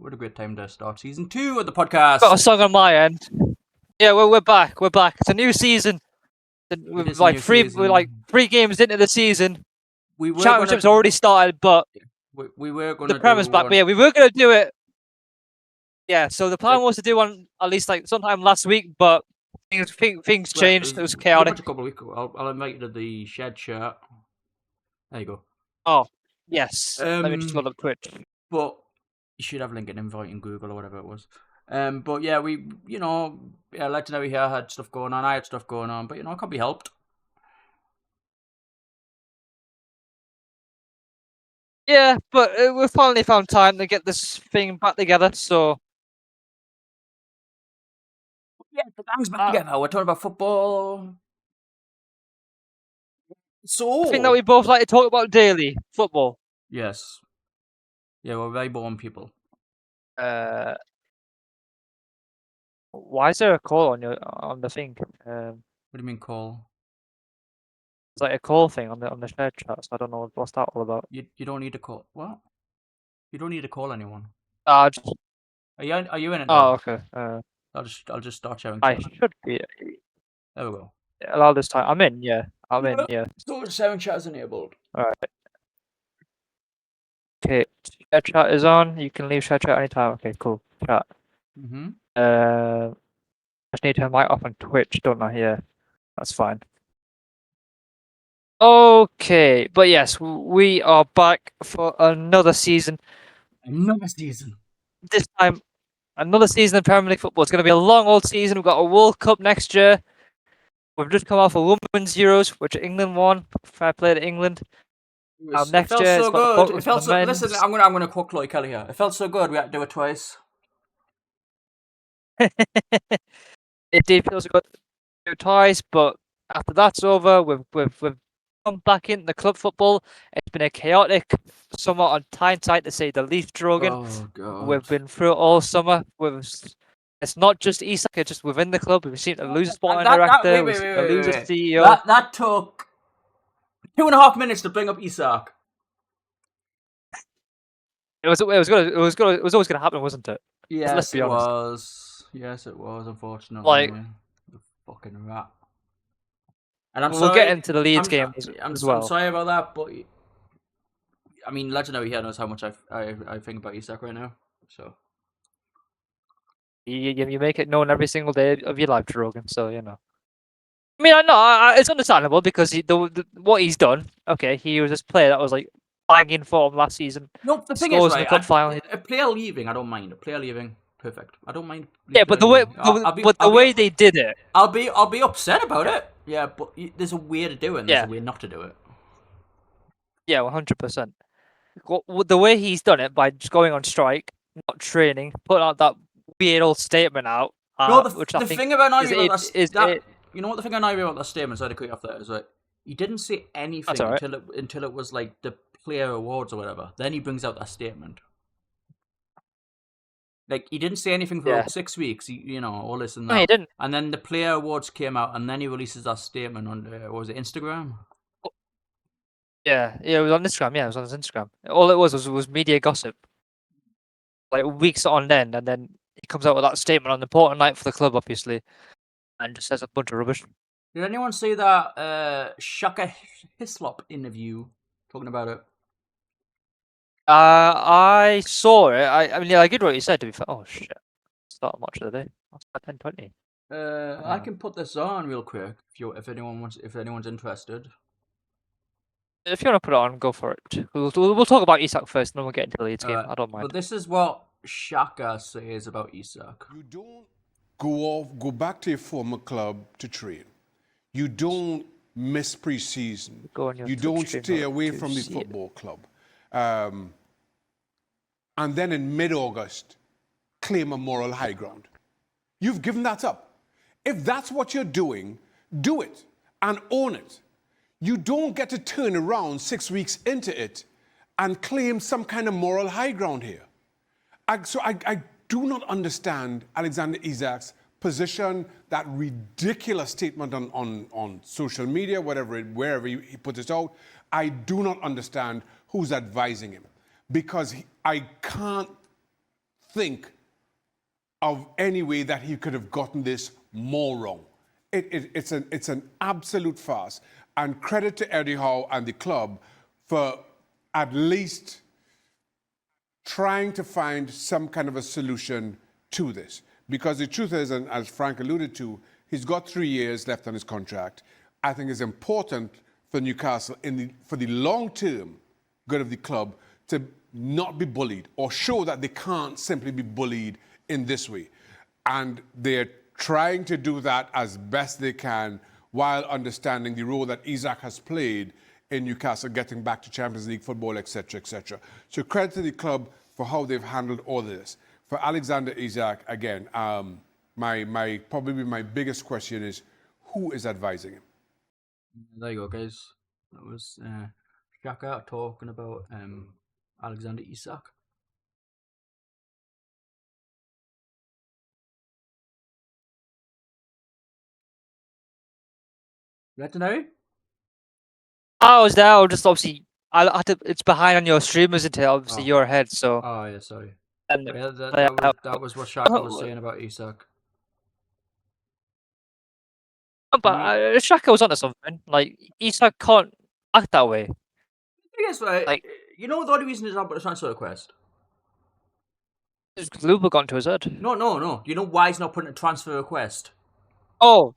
What a great time to start season 2 of the podcast. Got a song on my end. Yeah, we're back. We're back. It's a new season. We're like three games into the season. Championship's already started, but we were going to the Prem is back. But yeah, we were going to do it. Yeah, so the plan was to do one at least like sometime last week, but things changed. It was chaotic. A couple of weeks ago. I'll invite you to the shed chat. There you go. Oh, yes. Let me just load up Twitch. But you should have link and invite in Google or whatever it was. But yeah, Legendary here had stuff going on. I had stuff going on, but it can't be helped. Yeah, but we finally found time to get this thing back together. So yeah, the gang's back together. We're talking about football. So the thing that we both like to talk about daily, football. Yes. Yeah, we're very boring people. Why is there a call on the thing? What do you mean call? It's like a call thing on the shared chat. So I don't know what's that all about. You don't need to call. What? You don't need to call anyone. Are you in it? Oh, okay. I'll just start sharing. I should be. There we go. Allow this time. I'm in. Yeah, I'm in. Yeah. So sharing chat is enabled. All right. Okay, share chat is on. You can leave share chat anytime. Okay, cool. Chat. I just need to turn my mic off on Twitch, don't I? Yeah, that's fine. Okay, but yes, we are back for another season. This time, another season of Premier League football. It's going to be a long old season. We've got a World Cup next year. We've just come off a Women's Euros, which England won. Fair play to England. Next year, so good. It felt so. Listen, I'm gonna quote Chloe Kelly here. It felt so good. We had to do it twice. It did feel so good to do it twice, but after that's over, we've come back into the club football. It's been a chaotic summer on Tyneside, to say the least, Drogan. Oh God. We've been through it all summer. It's not just Isak, it's just within the club. We've seen a lose sporting director, we've seen a lose CEO. That took 2.5 minutes to bring up Isak. It was always going to happen, wasn't it? Yes, it was. Yes, it was. Unfortunately, the fucking rat. And we'll get into the Leeds game as well. I'm sorry about that, but I mean, Legendary here knows how much I think about Isak right now. So you make it known every single day of your life, Drogan. So I mean, I know it's understandable because what he's done. Okay, he was this player that was like banging form last season. No, the thing is, right, a player leaving, I don't mind. A player leaving, perfect. I don't mind. Yeah, but the way they did it, I'll be upset about it. Yeah, but there's a way to do it, and there's a way not to do it. Yeah, 100%. The way he's done it by just going on strike, not training, putting out that weird old statement out. The thing about Nairi about you know what the thing about Nairi about that statement? Sorry to cut you off there. Is like he didn't say anything until it was like the player awards or whatever. Then he brings out that statement. Like he didn't say anything for 6 weeks. All this and that. No, he didn't. And then the player awards came out, and then he releases that statement on was it Instagram? Yeah, it was on Instagram. Yeah, it was on his Instagram. All it was media gossip, like weeks on end, and then he comes out with that statement on the important night for the club, obviously, and just says a bunch of rubbish. Did anyone see that Shaka Hislop interview talking about it? I saw it. I mean, I get what you said. To be fair, oh shit, start much of the day. That's 10:20. I can put this on real quick if anyone's interested. If you want to put it on, go for it. We'll talk about Isak first, and then we'll get into the Leeds game. I don't mind. But this is what Shaka says about Isak. You don't go back to your former club to train. You don't miss pre-season. You don't stay away from the football club. And then in mid-August, claim a moral high ground. You've given that up. If that's what you're doing, do it and own it. You don't get to turn around 6 weeks into it and claim some kind of moral high ground here. I do not understand Alexander Isak's position, that ridiculous statement on social media, wherever he puts it out. I do not understand who's advising him, because I can't think of any way that he could have gotten this more wrong. It's an absolute farce. And credit to Eddie Howe and the club for at least trying to find some kind of a solution to this. Because the truth is, and as Frank alluded to, he's got 3 years left on his contract. I think it's important for Newcastle for the long-term good of the club to not be bullied or show that they can't simply be bullied in this way. And they're trying to do that as best they can while understanding the role that Isak has played in Newcastle getting back to Champions League football, etc., etc. So credit to the club for how they've handled all of this. For Alexander Isak, again, probably my biggest question is, who is advising him? There you go, guys. That was Xhaka talking about Alexander Isak. Legendary? I was there. Just obviously, I had to. It's behind on your stream, isn't it? Obviously, you're ahead. So. Oh yeah, sorry. And yeah, that was what Xhaka was saying about Isak. But Xhaka was onto something. Like Isak can't act that way. I guess, right? Like, you know the only reason he's not put a transfer request? Is because Lupa got into his head. No. You know why he's not putting a transfer request? Oh.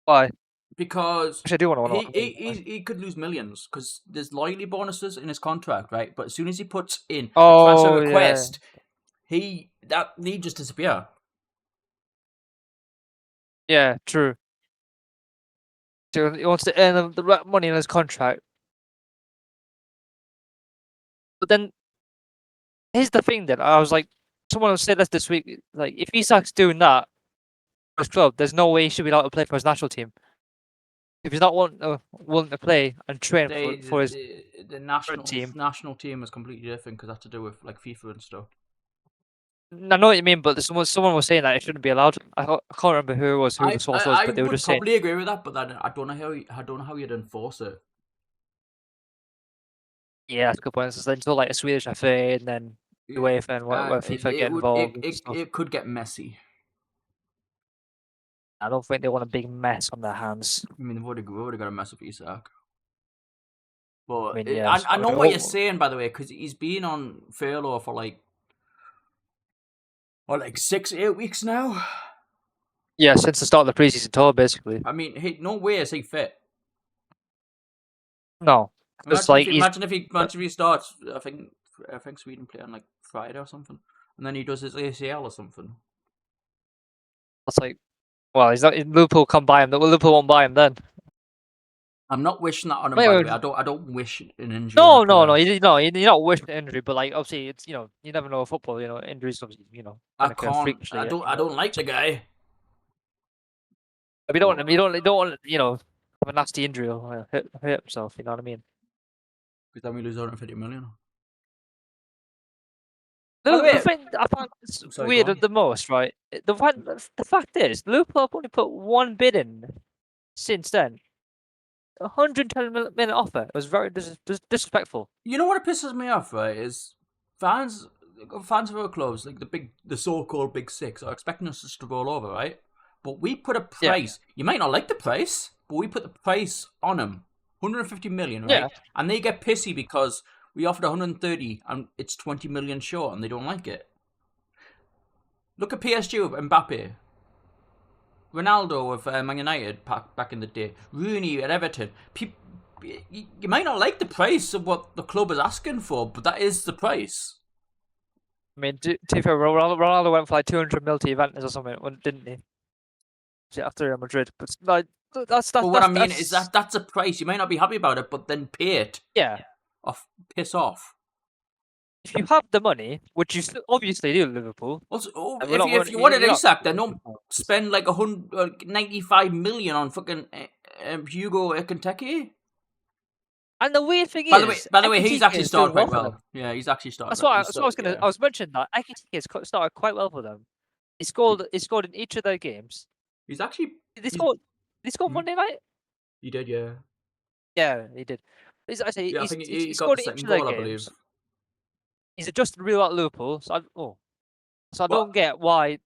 Why? Because I do want to he could lose millions because there's loyalty bonuses in his contract, right? But as soon as he puts in a transfer request, that need just disappear. Yeah, true. So he wants to earn the right money in his contract. But then, here's the thing that I was like, someone said this week, like, if Isak's doing that for his club, there's no way he should be allowed to play for his national team. If he's not willing to play and train for his the national team is completely different because that's to do with like FIFA and stuff. I know what you mean, but someone was saying that it shouldn't be allowed. I can't remember who it was, who the source was, but they were just saying. I probably agree with that, but then I don't know how you'd enforce it. Yeah, that's a good point. It's until like a Swedish FA and then UEFA and where FIFA get involved. It could get messy. I don't think they want a big mess on their hands. I mean, they've already got a mess with Isak. But I mean, yeah, I know what you're saying, by the way, because he's been on furlough for like 6-8 weeks now. Yeah, since the start of the preseason tour, basically. I mean, no way is he fit. No, imagine if he starts. I think Sweden play on like Friday or something, and then he does his ACL or something. That's like, well, he's not. Liverpool come buy him. Liverpool won't buy him then. I'm not wishing that on him. By the way, I don't wish an injury. No. You're not wishing an injury, but like obviously, it's you never know football. Injuries obviously I don't like the guy. We don't want him. You don't want have a nasty injury or hurt himself. You know what I mean? Because then we lose 150 million. The thing I find weird the most, right? The fact is, Liverpool have only put one bid in since then. 110 million offer. It was very disrespectful. You know what pisses me off, right? Is fans of our clubs, like the so-called Big Six, are expecting us just to roll over, right? But we put a price. Yeah. You might not like the price, but we put the price on them. 150 million, right? Yeah. And they get pissy because we offered 130 and it's 20 million short and they don't like it. Look at PSG with Mbappe. Ronaldo with Man United back in the day. Rooney at Everton. You might not like the price of what the club is asking for, but that is the price. I mean, to be fair, Ronaldo went for like 200 mil to Juventus or something, didn't he? After Real Madrid, but like that's. But what I mean is that's a price. You might not be happy about it, but then pay it. Yeah. Piss off. If you have the money, which you obviously do, Liverpool. Also, if you wanted Isak, then don't spend like 95 million on fucking Hugo Ekitike. And the weird thing by the way, he's actually started quite well. Yeah, he's actually started. That's what I was gonna. Yeah. I was mentioning that Ekitike has started quite well for them. He scored in each of their games. He's actually. Did he score Monday night? He did, yeah. Yeah, he did. I think he scored in each of their games. he's adjusted really well at Liverpool. So I don't get why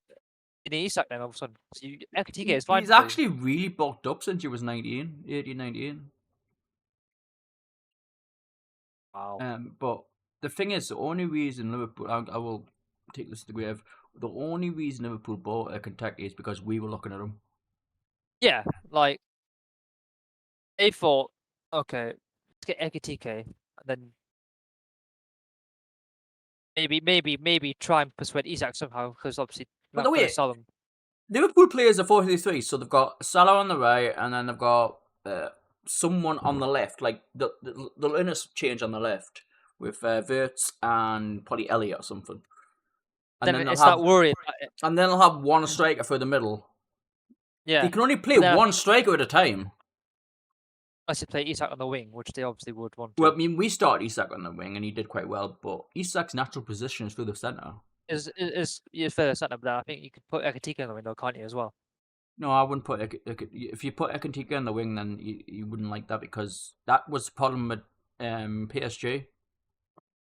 in Isak then all of a sudden. So Ekitike is fine. He's actually really bulked up since he was 18, 19. Wow. But the thing is, the only reason Liverpool, I will take this to the grave, the only reason Liverpool bought Ekitike is because we were looking at him. Yeah, like they thought, okay, let's get Ekitike, and then maybe try and persuade Isak somehow, because obviously By not the going way, to sell him. Liverpool players are 4-3-3, so they've got Salah on the right, and then they've got someone on the left. Like they'll interchange on the left with Wirtz and probably Elliot or something. And Then they'll it's have, that worry. and then they'll have one striker through the middle. Yeah, They can only play But then I one striker at a time. unless you play Isak on the wing, which they obviously would want to. Well, I mean, we started Isak on the wing, and he did quite well. But Isak's natural position is through the centre. Is fair centre, but I think you could put Ekitike on the window, can't you, as well? No, I wouldn't put if you put Ekitike on the wing, then you wouldn't like that, because that was the problem with PSG.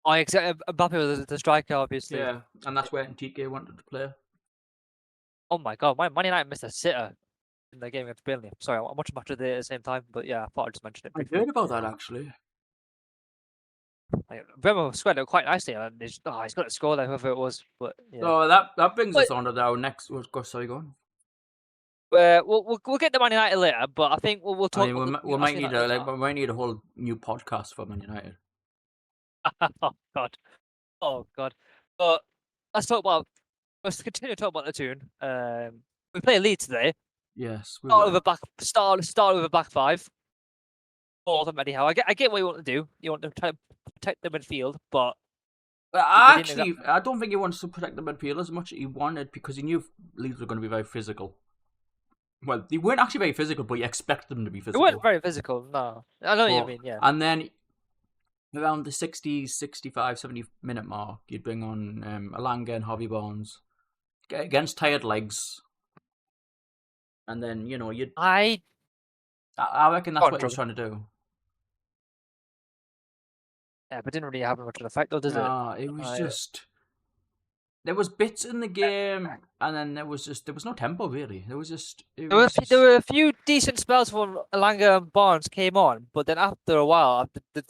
Mbappe was the striker, obviously. Yeah, and that's where Ekitike wanted to play. Oh my god, Man United missed a sitter in the game against Burnley. Sorry, I'm watching match of the day at the same time, but yeah, I thought I'd just mention it. I briefly. heard about that actually. Like, Bremer squared it quite nicely, and he's got to score there, whoever it was. But yeah, So that brings us on to our next. Sorry, go on. we'll get to Man United later, but I think we'll I talk. mean, we might need we might need a whole new podcast for Man United. Oh god. But let's continue to talk about the tune. We play Leeds today. Yes, we Start will. with a back five. All of them anyhow. I get what you want to do. You want to try to protect the midfield, but Actually, I don't think he wants to protect the midfield as much as he wanted, because he knew Leeds were going to be very physical. Well, they weren't actually very physical, but you expect them to be it physical. weren't very physical. No, I know what you mean. Yeah. And then around the 60, 65, 70 minute mark, you'd bring on Alanga and Harvey Barnes against tired legs. And then, you'd... I reckon that's what he was trying to do. Yeah, but it didn't really have much of an effect, though, does it? It was just... There was bits in the game, and then there was no tempo, really. There was just... There were a few decent spells when Alanga and Barnes came on, but then after a while, the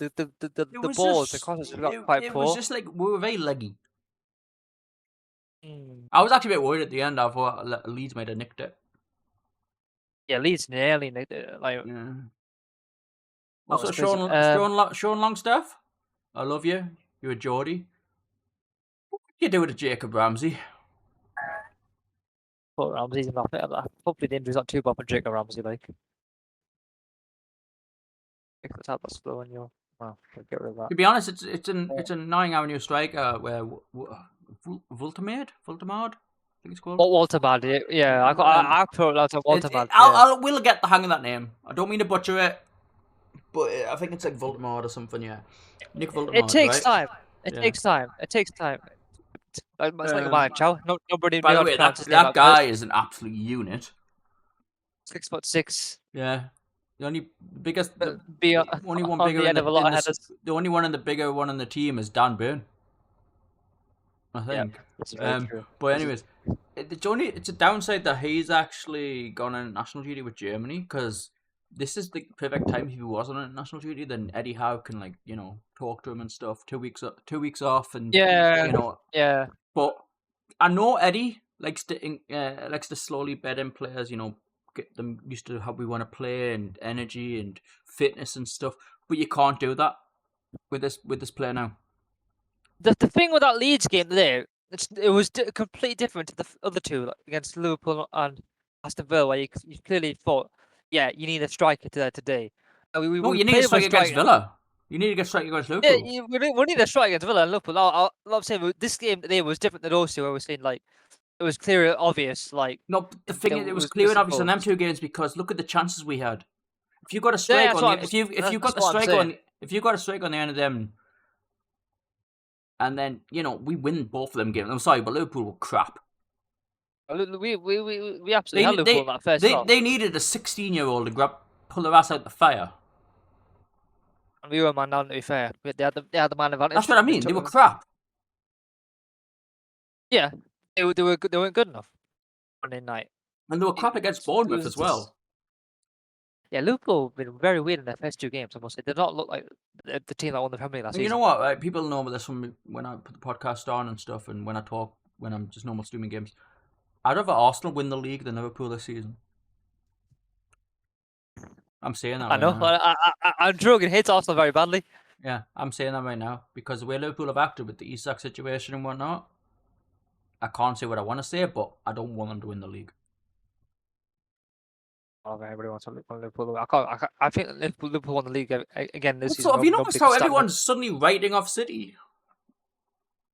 balls, the crosses got quite poor. It was just like, we were very leggy. Mm. I was actually a bit worried at the end. I thought Leeds might have nicked it. Yeah, Leeds nearly nicked it. Like, Yeah. that Also, was crazy. Sean Longstaff, I love you. You're a Geordie. What did you do to Jacob Ramsey? But Ramsey's not fit. Hopefully the injury's not too bad for Jacob Ramsey. Like, let's have that slow on your. Oh, get rid of that. To be honest, it's an annoying our new striker where Voltemade, I think it's called. Walter Bad, yeah, I put out to Walter Bad. We'll get the hang of that name. I don't mean to butcher it, but I think it's like Voltemade or something. Yeah, Nick Voltemade. It takes right? time. It takes time. It's like a man, Chow. Nobody. By the way, that guy is an absolute unit. 6'6". Yeah, the only biggest, the only one on bigger the end of a lot of headers. the only one and the bigger one on the team is Dan Burn, I think. That's very true. But anyways, it's a downside that he's actually gone on national duty with Germany, because this is the perfect time if he was on a national duty. Then Eddie Howe can talk to him and stuff. 2 weeks off, and Yeah. But I know Eddie likes to slowly bed in players. Get them used to how we want to play and energy and fitness and stuff. But you can't do that with this player now. The thing with that Leeds game today, it was completely different to the other two, like, against Liverpool and Aston Villa, where you clearly thought, yeah, you need a striker today. You need a striker against Villa. You need to get striker against Liverpool. Yeah, we need a striker against Villa and Liverpool. I'm saying this game today was different than those two. I was saying, like, it was clear and obvious. Like, no, the thing is, it was clear and obvious in them two games, because look at the chances we had. If you got a striker if you got a striker on the end of them, and then we win both of them games. I'm sorry, but Liverpool were crap. We absolutely had Liverpool in that first half. They needed a 16-year-old to pull their ass out the fire. And we were man down, to be fair. They had the man advantage. That's what I mean. They were crap. Yeah, they weren't good enough Monday night. And they were crap against Bournemouth as well. Yeah, Liverpool have been very weird in their first 2 games. I must say, they don't look like the team that won the Premier League last And you season. know what? Right? People know this from when I put the podcast on and stuff, and when I talk, when I'm just normal streaming games. I'd rather Arsenal win the league than Liverpool this season. I'm saying that I right know. now. I'm Drogan hates Arsenal very badly. Yeah, I'm saying that right now because the way Liverpool have acted with the Isak situation and whatnot, I can't say what I want to say, but I don't want them to win the league. Oh, everybody wants Liverpool. I think Liverpool won the league again this season. Also, have you Nobody noticed can how stand them. everyone's suddenly writing off City?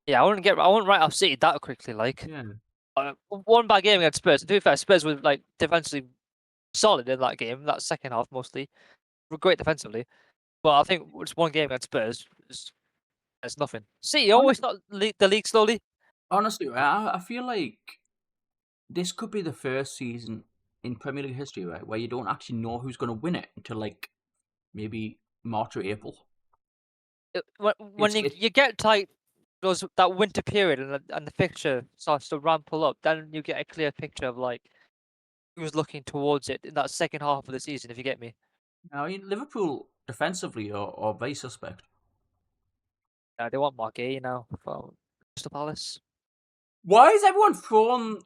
Yeah, I wouldn't write off City that quickly. Like Yeah. one bad game against Spurs. To be fair, Spurs were like defensively solid in that game. That second half mostly, were great defensively. But I think just one game against Spurs is nothing. City always not the league slowly. Honestly, I feel like this could be the first season in Premier League history, right, where you don't actually know who's going to win it until like maybe March or April. When you get tight that winter period and the fixture starts to rample up, then you get a clear picture of like who's looking towards it in that second half of the season. If you get me. I mean, Liverpool defensively are very suspect. They want Mark Gay now from Crystal Palace. Why is everyone throwing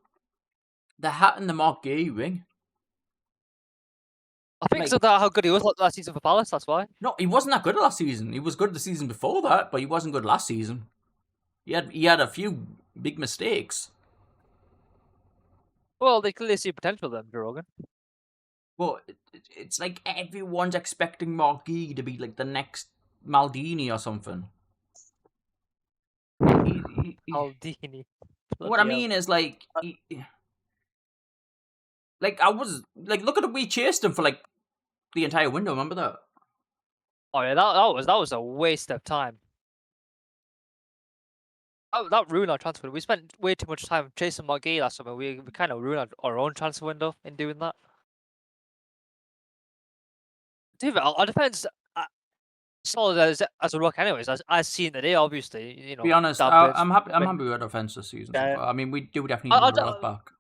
the hat in the Mark Gay ring? I think Like- so. That how good he was last season for Palace. That's why. No, he wasn't that good last season. He was good the season before that, but he wasn't good last season. He had a few big mistakes. Well, they clearly see potential then, Joe Rogan. But it's like everyone's expecting Mark Gay to be like the next Maldini or something. Aldini. What I mean is like, like I was like, look at it, we chased him for like the entire window. Remember that? Oh yeah, that was a waste of time. That ruined our transfer. We spent way too much time chasing Mark Gay last summer. We kind of ruined our own transfer window in doing that. Dude, our defense solid as a rock, anyways. As seen today, obviously. You know. To be honest, I'm happy. I'm happy with our defense this season. Yeah. So far. I mean, we do definitely need a left back.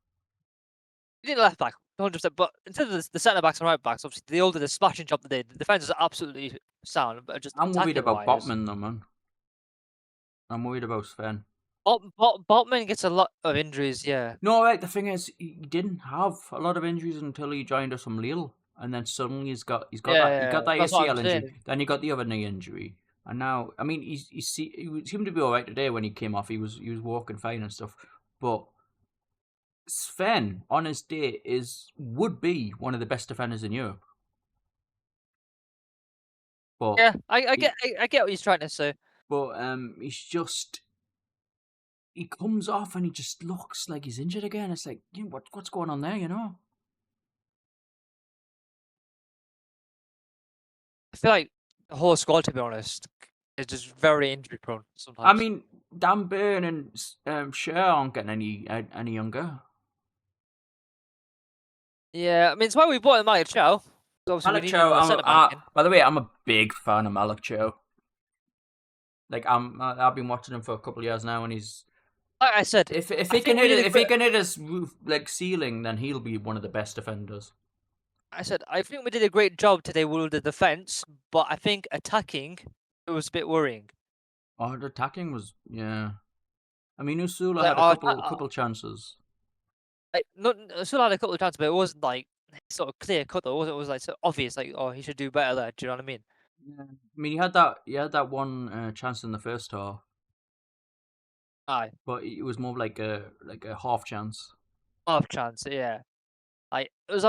We need a left back, 100%. But in terms of the centre backs and right backs, obviously they all did a smashing job today. The defense is absolutely sound, but just I'm worried about attacking-wise- Botman though, man. I'm worried about Sven. Botman gets a lot of injuries, yeah. No, right. The thing is, he didn't have a lot of injuries until he joined us from Lille, and then suddenly he's got that That's what I'm ACL injury. saying. Then he got the other knee injury, and now I mean he seemed to be all right today when he came off. He was walking fine and stuff, but Sven on his day would be one of the best defenders in Europe. But Yeah, I get what he's trying to say. but he's just. He comes off and he just looks like he's injured again. It's like, you know, what's going on there, you know? I feel like the whole squad, to be honest, is just very injury prone sometimes. I mean, Dan Burn and Cher aren't getting any younger. yeah, I mean it's why we bought Malik Chow. Obviously, we Malik need Chow, another centre-back in. by the way, I'm a big fan of Malik Chow. Like I've been watching him for a couple of years now, and he's Like I said, if I he think can we hit did a if he great- can hit his roof like ceiling, then he'll be one of the best defenders. I think we did a great job today with the defense, but I think attacking it was a bit worrying. Oh, the attacking was I mean, Usula Like, had a couple chances. Like, still had a couple of chances, but it wasn't like sort of clear cut though. It was like so obvious, like oh he should do better there. Do you know what I mean? Yeah. I mean, he had that one chance in the first half, Aye, but it was more like a half chance. half chance, yeah. Like it was.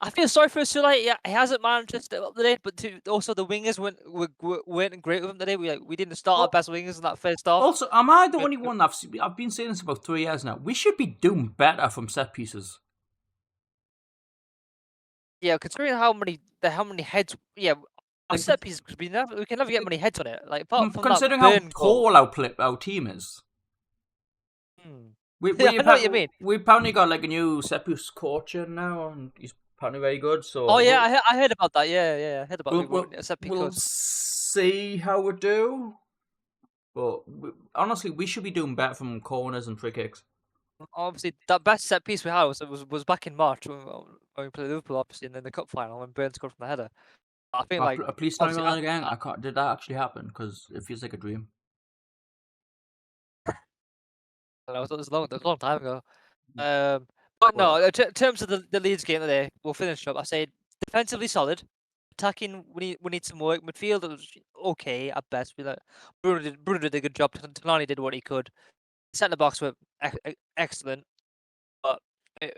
I feel sorry for Sula. Yeah, he hasn't managed to step up today, but also the wingers weren't great with him today. We didn't start our best wingers in that first half. Also, am I the only one I've been saying this about 3 years now? We should be doing better from set pieces. Yeah, considering how many heads. Yeah, our Like, set pieces we can never get many heads on it. Like apart from considering that how Burn goal. tall our team is. Hmm. We Yeah, I know what you mean. We apparently got like a new set piece coach in now, and he's apparently very good. So Oh yeah, I heard about that. Yeah, I heard about we'll set piece. we'll coach. see how we do. But honestly, we should be doing better from corners and free kicks. Obviously, that best set piece we had was back in March when we played Liverpool, obviously, and then the cup final when Burns scored from the header. I think like Please tell me obviously, that again. I can't. Did that actually happen? Because it feels like a dream. it was a long time ago. But no, in terms of the Leeds game today, we'll finish up. I say defensively solid. Attacking, we need some work. Midfield was okay at best. Bruno did a good job. Tonali did what he could. Centre box were excellent, but I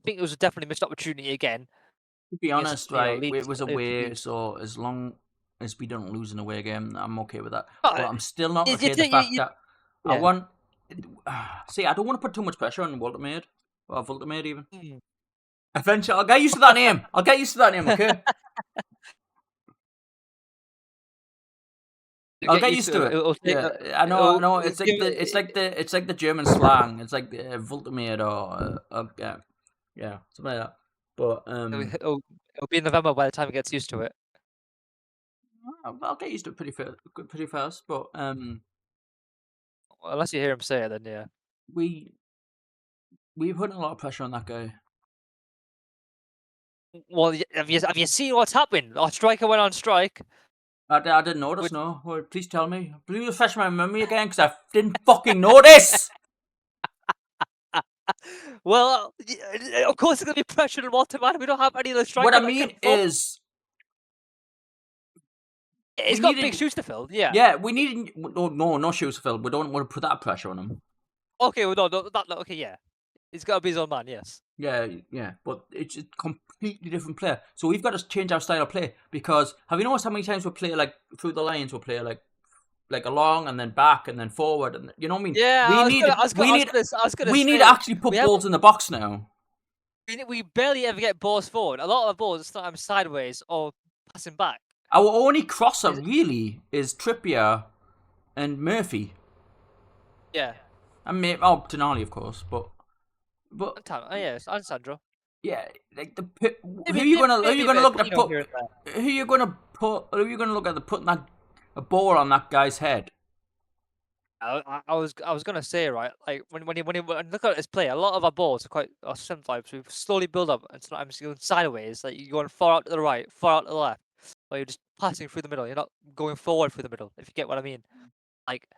think it was a definitely missed opportunity again. To be honest, right, Leeds, it was away, so as long as we don't lose an away game, I'm okay with that. But I'm still not okay with the fact that I want. See, I don't want to put too much pressure on Voltemade, or Voltemade even. Eventually, I'll get used to that name. Okay. I'll get used to it. Yeah, I know. It's like the German slang. It's like Voltemade or yeah, something like that. But it'll be in November by the time it gets used to it. I'll get used to it pretty fast. But unless you hear him say it, then yeah. We've put a lot of pressure on that guy. Well, have you seen what's happening? Our striker went on strike. I didn't notice. No, well, please tell me. Please refresh my memory again, because I didn't fucking notice. Well, of course, there's gonna be pressure on Walterman. We don't have any of the strikers. What I mean is, he's got big shoes to fill. Yeah. Yeah, we need no shoes to fill. We don't want to put that pressure on him. Okay, well, no, okay, yeah. He's got to be his own man, yes. Yeah, but it's a completely different player. So we've got to change our style of play, because have you noticed how many times we play like through the lines? We'll play like along and then back and then forward, and you know what I mean? Yeah, we need to actually put balls in the box now. We barely ever get balls forward. A lot of the balls are sometimes sideways or passing back. Our only crosser really is Trippier and Murphy. Yeah. And Tonali, of course, but yes, and Sandro. Yeah, like who are you gonna look at putting a ball on that guy's head? I was gonna say, right, like when you look at his play, a lot of our balls are sometimes we slowly build up and sometimes going sideways, like you're going far out to the right, far out to the left, or you're just passing through the middle. You're not going forward through the middle, if you get what I mean. Like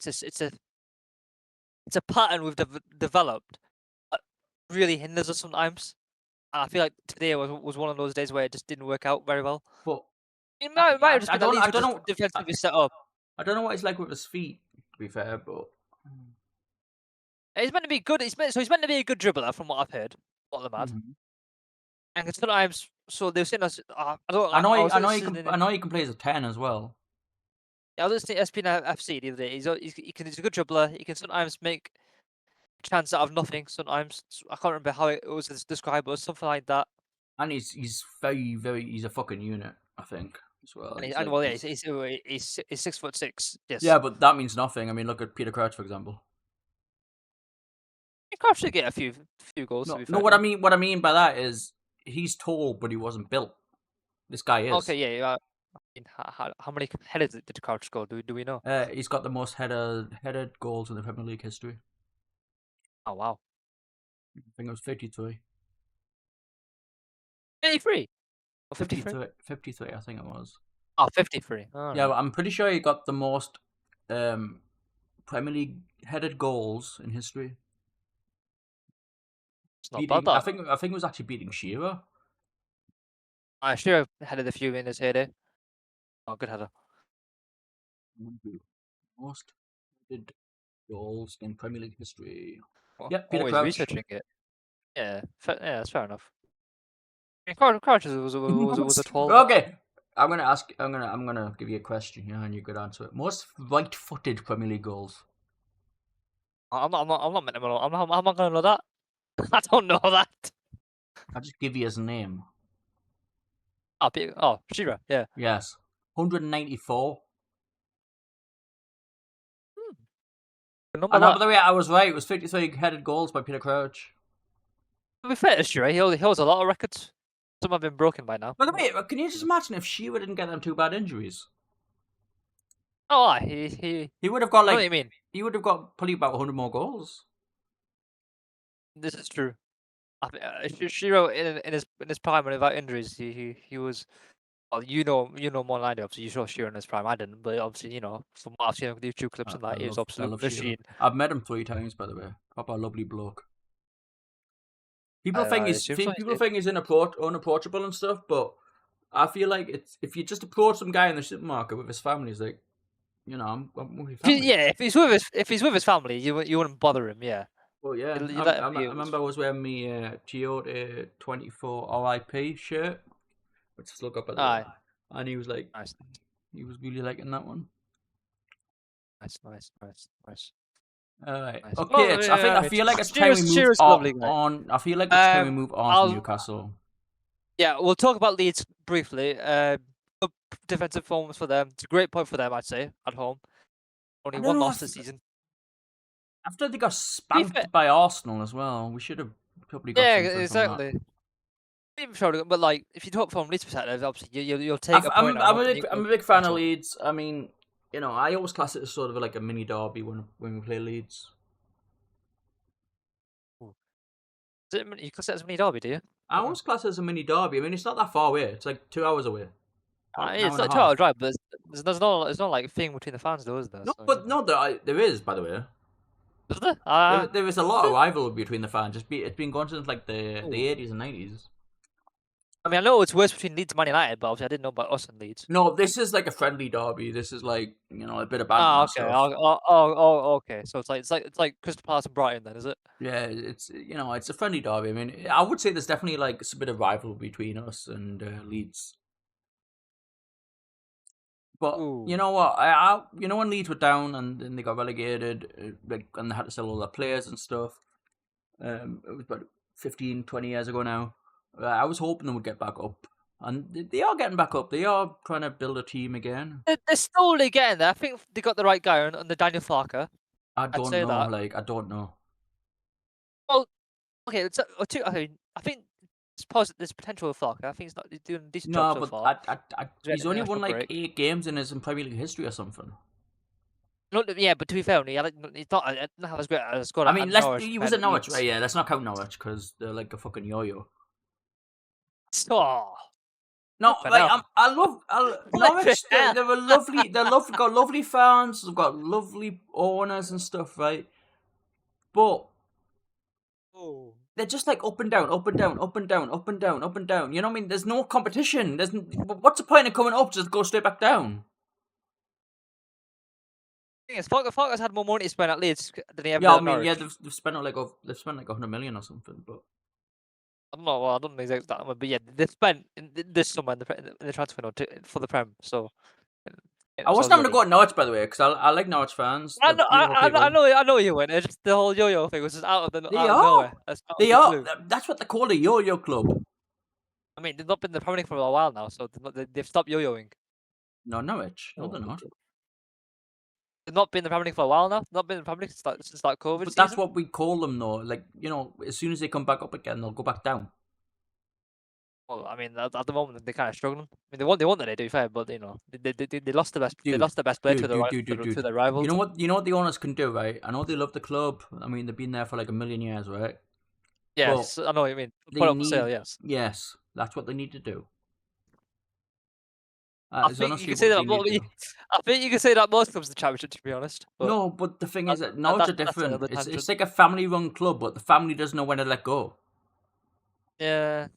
it's a pattern we've developed that really hinders us sometimes. And I feel like today was one of those days where it just didn't work out very well. But it might have just been I don't know defensively set up. I don't know what it's like with his feet, to be fair, but he's meant to be good. He's meant to be a good dribbler, from what I've heard. What the mad. And sometimes, so they've seen us. I know he can play as a 10 as well. Yeah, I was listening to SPN FC the other day. He's a good dribbler. He can sometimes make a chance out of nothing. Sometimes I can't remember how it was described, but something like that. And he's very, very. He's a fucking unit, I think, as well. He's 6'6". Yes. Yeah, but that means nothing. I mean, look at Peter Crouch, for example. Crouch should get a few goals. No, what I mean by that is he's tall, but he wasn't built. This guy is. Okay, yeah. How many headers did Crouch score? Do we know? He's got the most headed goals in the Premier League history. Oh wow! I think it was 53. 53 or 53? 53, I think it was. Oh, 53. Oh, yeah, I'm pretty sure he got the most Premier League headed goals in history. It's not bad. I think it was actually beating Shearer. Shearer headed a few in his heyday. Oh, good header. Most headed goals in Premier League history. Well, yeah, Peter Crouch. Researching it. Yeah, that's fair enough. Crouch was a tall. Okay, I'm gonna give you a question here, and you could answer it. Most right-footed Premier League goals. I'm not meant to know. I'm not gonna know that. I don't know that. I'll just give you his name. Shearer. Yeah. Yes, 194. And by the way, I was right. It was 53 headed goals by Peter Crouch. To be fair to Shearer, he holds a lot of records. Some have been broken by now. By the way, can you just imagine if Shearer didn't get them two bad injuries? Oh, he. He would have got I know what like you mean. he would have got probably about 100 more goals. This is true. Shiro in his prime and without injuries, he was. Well, you know more than I do. Obviously, you saw Shiro in his prime. I didn't, but obviously, from what I've seen on YouTube clips and that, he was I absolute love Shiro. machine. I've met him 3 times, by the way. Proper lovely bloke. People think it seems like people it- think he's unapproachable and stuff, but I feel like it's if you just approach some guy in the supermarket with his family, he's like, I'm with your family. Yeah, if he's with his family, you wouldn't bother him. Yeah. Well, yeah. You I let him be remember I was wearing my Toyota 24 RIP shirt, which is look up at the Aye. and he was like, Nice, he was really liking that one. nice. All right. Nice. Okay. Well, I feel like it's time we move Shearer's lovely guy. on. I feel like it's time we Um, move on I'll- to Newcastle. Yeah, we'll talk about Leeds briefly. Good defensive performance for them. It's a great point for them, I'd say, at home. Only I don't one know loss if- this season. After they got spanked fair- by Arsenal as well, we should have probably got Yeah, something from that. exactly. Even showed, but like, if you talk from Leeds' perspective, obviously you'll take a point. I'm out a of big, it. I'm a big fan of Leeds. I mean, I always class it as sort of like a mini derby when we play Leeds. You class it as a mini derby, do you? I always class it as a mini derby. I mean, it's not that far away. It's like 2 hours away. An It's hour like and a 2 hour half. drive, but there's no like thing between the fans, though, is there? No, So, but no, there is, by the way. is there? There is a lot of rivalry between the fans. It's been going since like the 80s and 90s. I mean, I know it's worse between Leeds and Man United, but obviously I didn't know about us and Leeds. No, this is like a friendly derby. This is like a bit of banter. Ah, and okay. stuff. Okay. So it's like Crystal Palace and Brighton, then, is it? Yeah, it's it's a friendly derby. I mean, I would say there's definitely like a bit of rivalry between us and Leeds. But Ooh. you know what? I when Leeds were down and then they got relegated, and they had to sell all their players and stuff. It was about 15, 20 years ago now. I was hoping they would get back up, and they are getting back up. They are trying to build a team again. They're slowly getting there. I think they got the right guy on the Daniel Farker. I don't say know. that. Like I don't know. Okay, I think there's potential with Farker. I think he's doing a decent No, job so but far. he's only won international like break. 8 games in his Premier League history or something. Yeah, but to be fair, he's not as great as scored. I mean, he was at Norwich, Leeds. right? Yeah, let's not count Norwich because they're like a fucking yo-yo. Oh, No, But like no. I love Norwich. hell? They're lovely. Got lovely fans. They've got lovely owners and stuff, right? But they're just like up and down, up and down, up and down, up and down, up and down. You know what I mean? There's no competition. What's the point of coming up? Just go straight back down. thing is, Farker's had more money to spend at Leeds than he ever Yeah, did I at mean, Norwich. yeah, they've spent like 100 million or something, but. I don't know. Well, I don't know the exact number, but yeah, they spent this summer in the transfer window for the Prem. So I wasn't having to go to Norwich, by the way, because I like Norwich fans. I They're know, beautiful people. I know you went. It's just the whole yo-yo thing was just out of They out of are. nowhere. That's out of They the are. blue. That's what they call a yo-yo club. I mean, they've not been in the Premier League for a while now, so they've stopped yo-yoing. No, Norwich. No, they're not. They've not been in the Premier League for a while now. Not been in the Premier League since that COVID But that's season. what we call them, though. Like, as soon as they come back up again, they'll go back down. Well, I mean, at the moment they're kind of struggling. I mean, they won today, to be fair, but they lost the best. They Dude, lost the best player to dude. their rivals. You know what the owners can do, right? I know they love the club. I mean, they've been there for like 1,000,000 years, right? Yes, I know what you mean. They Put up for sale, yes. Yes, that's what they need to do. I It's think honestly you can say what that. they More, need to do. I think you can say that most clubs in the Championship, to be honest. But No, but the thing is that Norwich are that's different. another It's tangent. like a family-run club, but the family doesn't know when to let go. Yeah.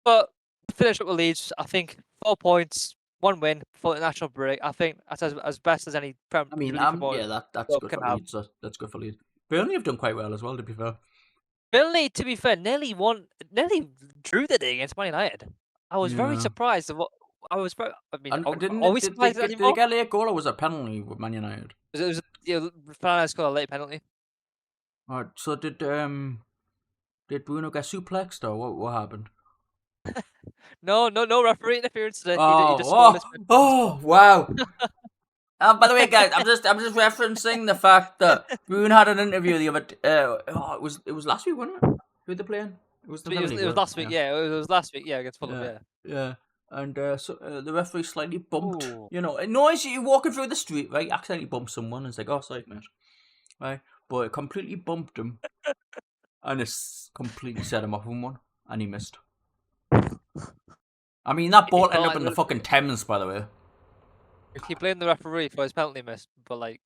But to finish up with Leeds, I think 4 points, 1 win for the national break. I think that's as best as any Premier I mean, League promoted that's club good can for have. Leeds. That's good for Leeds. Burnley have done quite well as well, to be fair. Burnley, to be fair, nearly drew the day against Man United. I was very Yeah. surprised at what I was. I mean, And are we surprised did anymore? they get a late goal or was it a penalty with Man United? It was Fernandes scored a late penalty. Alright, so did Bruno get suplexed or what happened? No referee interference today. He just scored this penalty. Wow. By the way, guys, I'm just referencing the fact that Bruno had an interview the other. It was last week, wasn't it? Who they playing? It was the It Premier was League, last week. Yeah, it was last week. Yeah, against Fulham. Yeah. Yeah. and the referee slightly bumped. Ooh. You know, no, as you're walking through the street, right, accidentally bump someone, and it's like, oh, sorry, mate, right? But it completely bumped him, and it's completely set him off on one, and he missed. I mean, that ball ended up in the fucking Thames, by the way. He blamed the referee for his penalty miss, but like.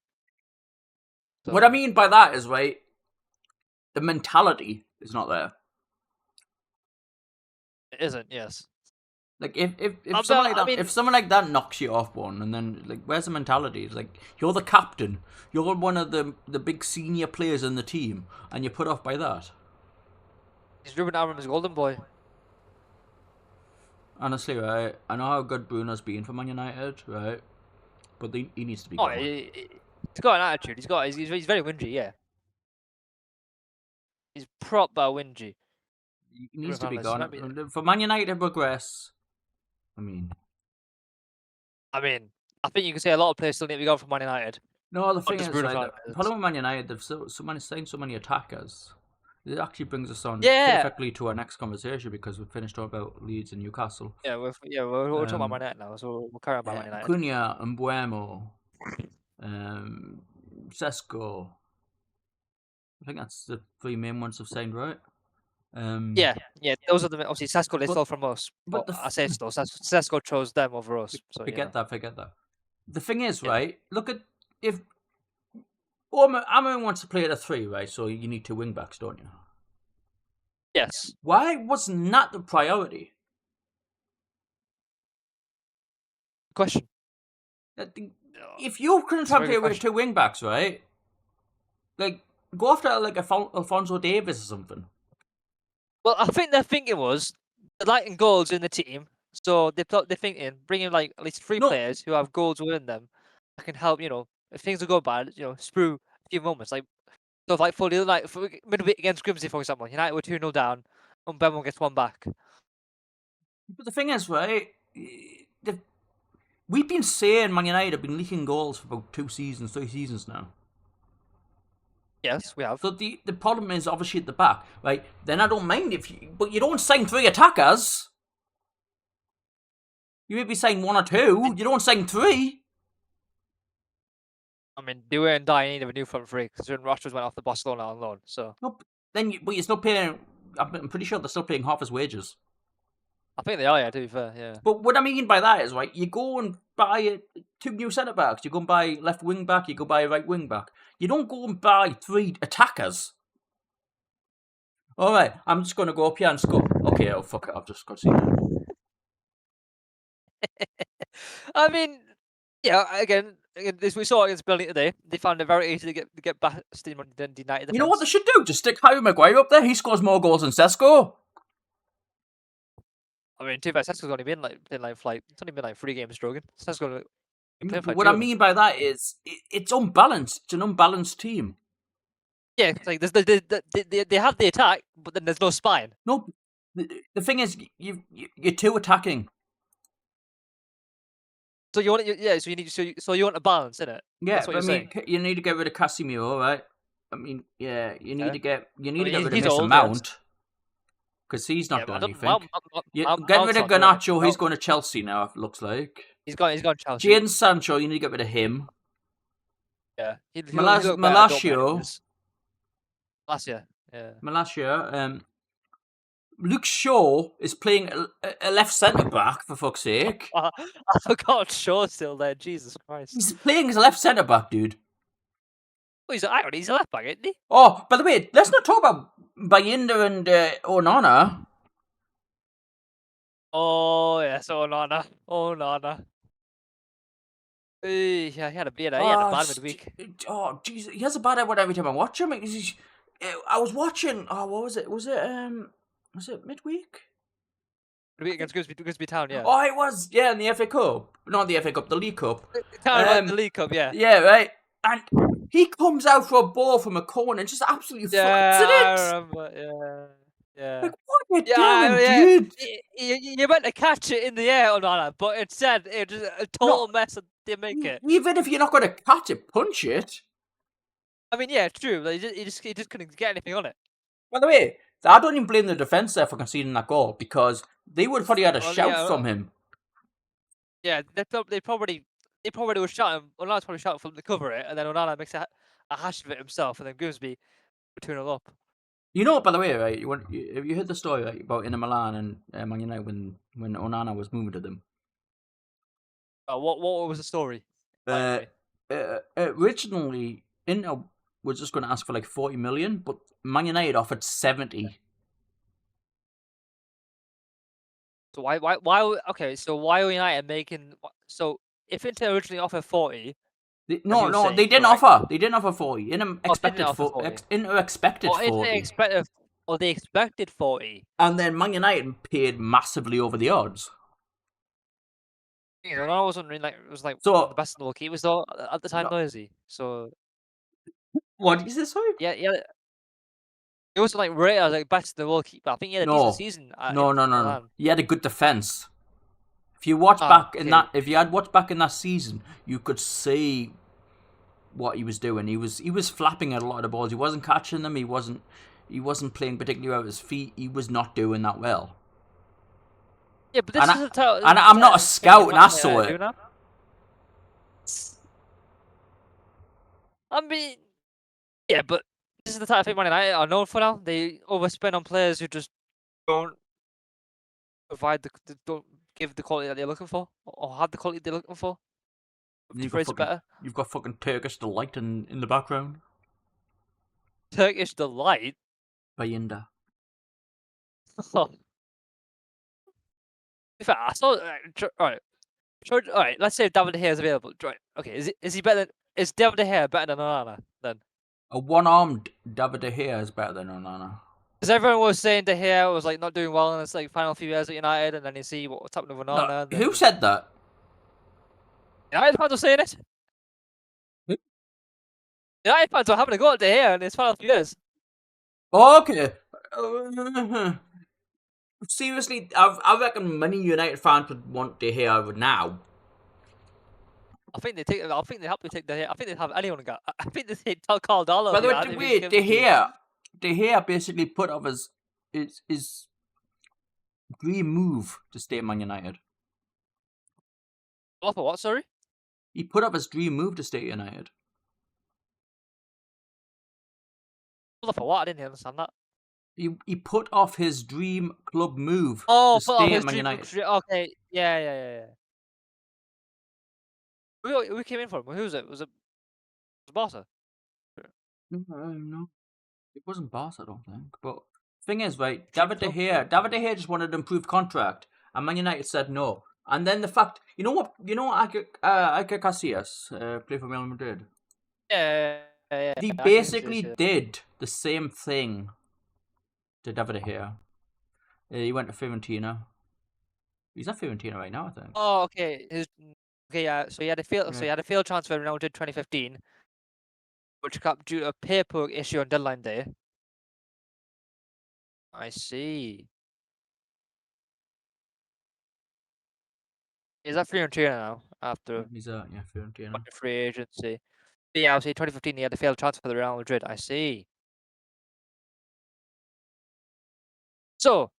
What I mean by that is, right, the mentality is not there. It isn't, yes. Like if someone like that knocks you off one, and then like, where's the mentality? It's like, you're the captain, you're one of the big senior players in the team, and you're put off by that. He's Ruben Amorim's golden boy. Honestly, right, I know how good Bruno's been for Man United, right, but he needs to be. Oh, he's got an attitude. He's very whingy, yeah. He's proper whingy. He needs to be gone. For Man United to progress, I mean, I think you can say a lot of players still need to be gone from Man United. No, the thing is, Bruno right, the Fernandes. problem with Man United, they've signed so many attackers. It actually brings us on Yeah. perfectly to our next conversation, because we've finished talking about Leeds and Newcastle. Yeah, we're talking about Man United now, so we'll carry on about Man United. Cunha, Mbuemo, Sesko. I think that's the three main ones I've signed, right? Yeah, those are the obviously Sesko they stole from us, but but I say stole. Sesko chose them over us. So forget that. The thing is, right? Look at if Amorim wants to play at a 3, right? So you need 2 wing backs, don't you? Yes. Why wasn't that the priority? Question. If you couldn't try to play with 2 wing backs, right? Like, go after like Alphonso Davies or something. Well, I think their thinking was they're lacking goals in the team, so they're thinking bringing like at least 3 players who have goals within them that can help. You know, if things will go bad, you know, sprue a few moments. Like stuff like for the other night, midweek against Grimsby, for example, United were 2-0 down, and Benmore gets 1 back. But the thing is, right? We've been saying Man United have been leaking goals for about 3 seasons now. Yes, we have. So the problem is obviously at the back, right? Then I don't mind but you don't sign 3 attackers. You maybe sign 1 or 2. You don't sign 3. I mean, they were in dire need of a new front 3 because Rashford went off the Barcelona on loan. So nope. But you're still paying. I'm pretty sure they're still paying half his wages. I think they are, yeah. To be fair, yeah. But what I mean by that is, right, you go and buy 2 new centre backs. You go and buy left wing back. You go buy right wing back. You don't go and buy 3 attackers. All right, I'm just going to go up here and score. Okay, oh fuck it, I've just got to see that. I mean, yeah. Again, as we saw against Burnley today, they found it very easy to get back steam on the United. You know what they should do? Just stick Harry Maguire up there. He scores more goals than Sesko. I mean, too bad Sesko's only been like it's only been like 3 games struggling. Sesko. What I mean by that is it's unbalanced. It's an unbalanced team. Yeah, it's like they have the attack, but then there's no spine. No, the thing is, you're too attacking. So you want so you want a balance, innit? Yeah, that's what I mean, you need to get rid of Casemiro, right? I mean, yeah, you need to get rid of Mason Mount because he's not doing anything. Get rid of Garnacho. He's going to Chelsea now. It looks like he's gone Chelsea. Jadon Sancho, you need to get rid of him. Yeah, Malacia. Yeah. Luke Shaw is playing a left centre back, for fuck's sake. I forgot Shaw's still there. Jesus Christ. He's playing as a left centre back, dude. Oh, he's a left back, isn't he? Oh, by the way, let's not talk about Bayinda and Onana. Oh yes, Onana. Yeah, he had a bad midweek. Oh, jeez, he has a bad edit every time I watch him. I was watching. Oh, what was it? Was it midweek? Midweek against Grimsby Town, yeah. Oh, it was. Yeah, in the FA Cup. Not the FA Cup, the League Cup. The League Cup, yeah. Yeah, right. And he comes out for a ball from a corner and just absolutely flats it. I remember. Yeah. Like, what are you doing, dude? You meant to catch it in the air, Onana, but instead it was a total mess and didn't make it. Even if you're not going to catch it, punch it. I mean, yeah, it's true. Like, he just couldn't get anything on it. By the way, I don't even blame the defence there for conceding that goal because they would have probably had a shout from him. Yeah, they probably were shouting. Onana's probably shouting for them to cover it, and then Onana makes a hash of it himself, and then Grimsby 2-0 up. You know, by the way, right? Have you heard the story right, about Inter Milan and Man United when Onana was moving to them? What was the story? Uh, Finally. Originally, Inter was just going to ask for like 40 million, but Man United offered 70. So why? Okay, so why are United making? So if Inter originally offered 40, No, you were they saying, didn't correct? offer. They didn't offer 40. Inter Oh, they didn't expected offer 40. Inter expected Or Inter 40, expected, or they expected 40. and then Man United paid massively over the odds. You know, I wasn't really like it was like So- one of the best in the world keepers though at the time, No. though, is he? So What did you say? Sorry. yeah. He wasn't like rated as like best in the world keeper. I think he had a No. decent season. No. Milan. He had a good defense. If you watch back in that, if you had watched back in that season, you could see what he was doing. He was flapping at a lot of the balls. He wasn't catching them. He wasn't playing particularly out of his feet. He was not doing that well. Yeah, but this is and I'm not a scout, and I saw it. I mean, yeah, but this is the type of thing Man United are known for now. They overspend on players who just don't provide don't give the quality that they're looking for, or have the quality they're looking for. To phrase it better. You've got fucking Turkish Delight in the background. Turkish Delight. Bayinda. In fact, I saw. All right. Let's say David De Gea is available. Right. Okay. Is he better than? Is David De Gea better than Onana then? A one-armed David De Gea is better than Onana. Because everyone was saying De Gea was like not doing well in his like final few years at United, and then you see what's happening with Onana. No, who said that? United fans were saying it. Who? United fans were having a go at De Gea in his final few years. Okay. Seriously, I reckon many United fans would want De Gea now. I think they happily take De Gea. I think they'd have anyone go. I think they take Caldala. By the way, De Gea basically put up his dream move to stay at Man United. For what? Sorry. He put up his dream move to stay at United. For what? I didn't understand that. He put off his dream club move to stay at Man United. Okay, yeah. Who came in for him? Who was it? Was it Barca? No, it wasn't Barca, I don't think. But thing is, right, David De Gea just wanted an improved contract, and Man United said no. And then the fact, you know what, Iker Casillas played for Real Madrid. Yeah. He basically did the same thing to David De Gea. He went to Fiorentina. He's at Fiorentina right now, I think. Oh, okay. Yeah. So he had a failed transfer in 2015, which got due to a paperwork issue on deadline day. I see. He's at Fiorentina now after He's at Fiorentina. free agency. But yeah, obviously 2015 he had a failed transfer for the Real Madrid. I see. So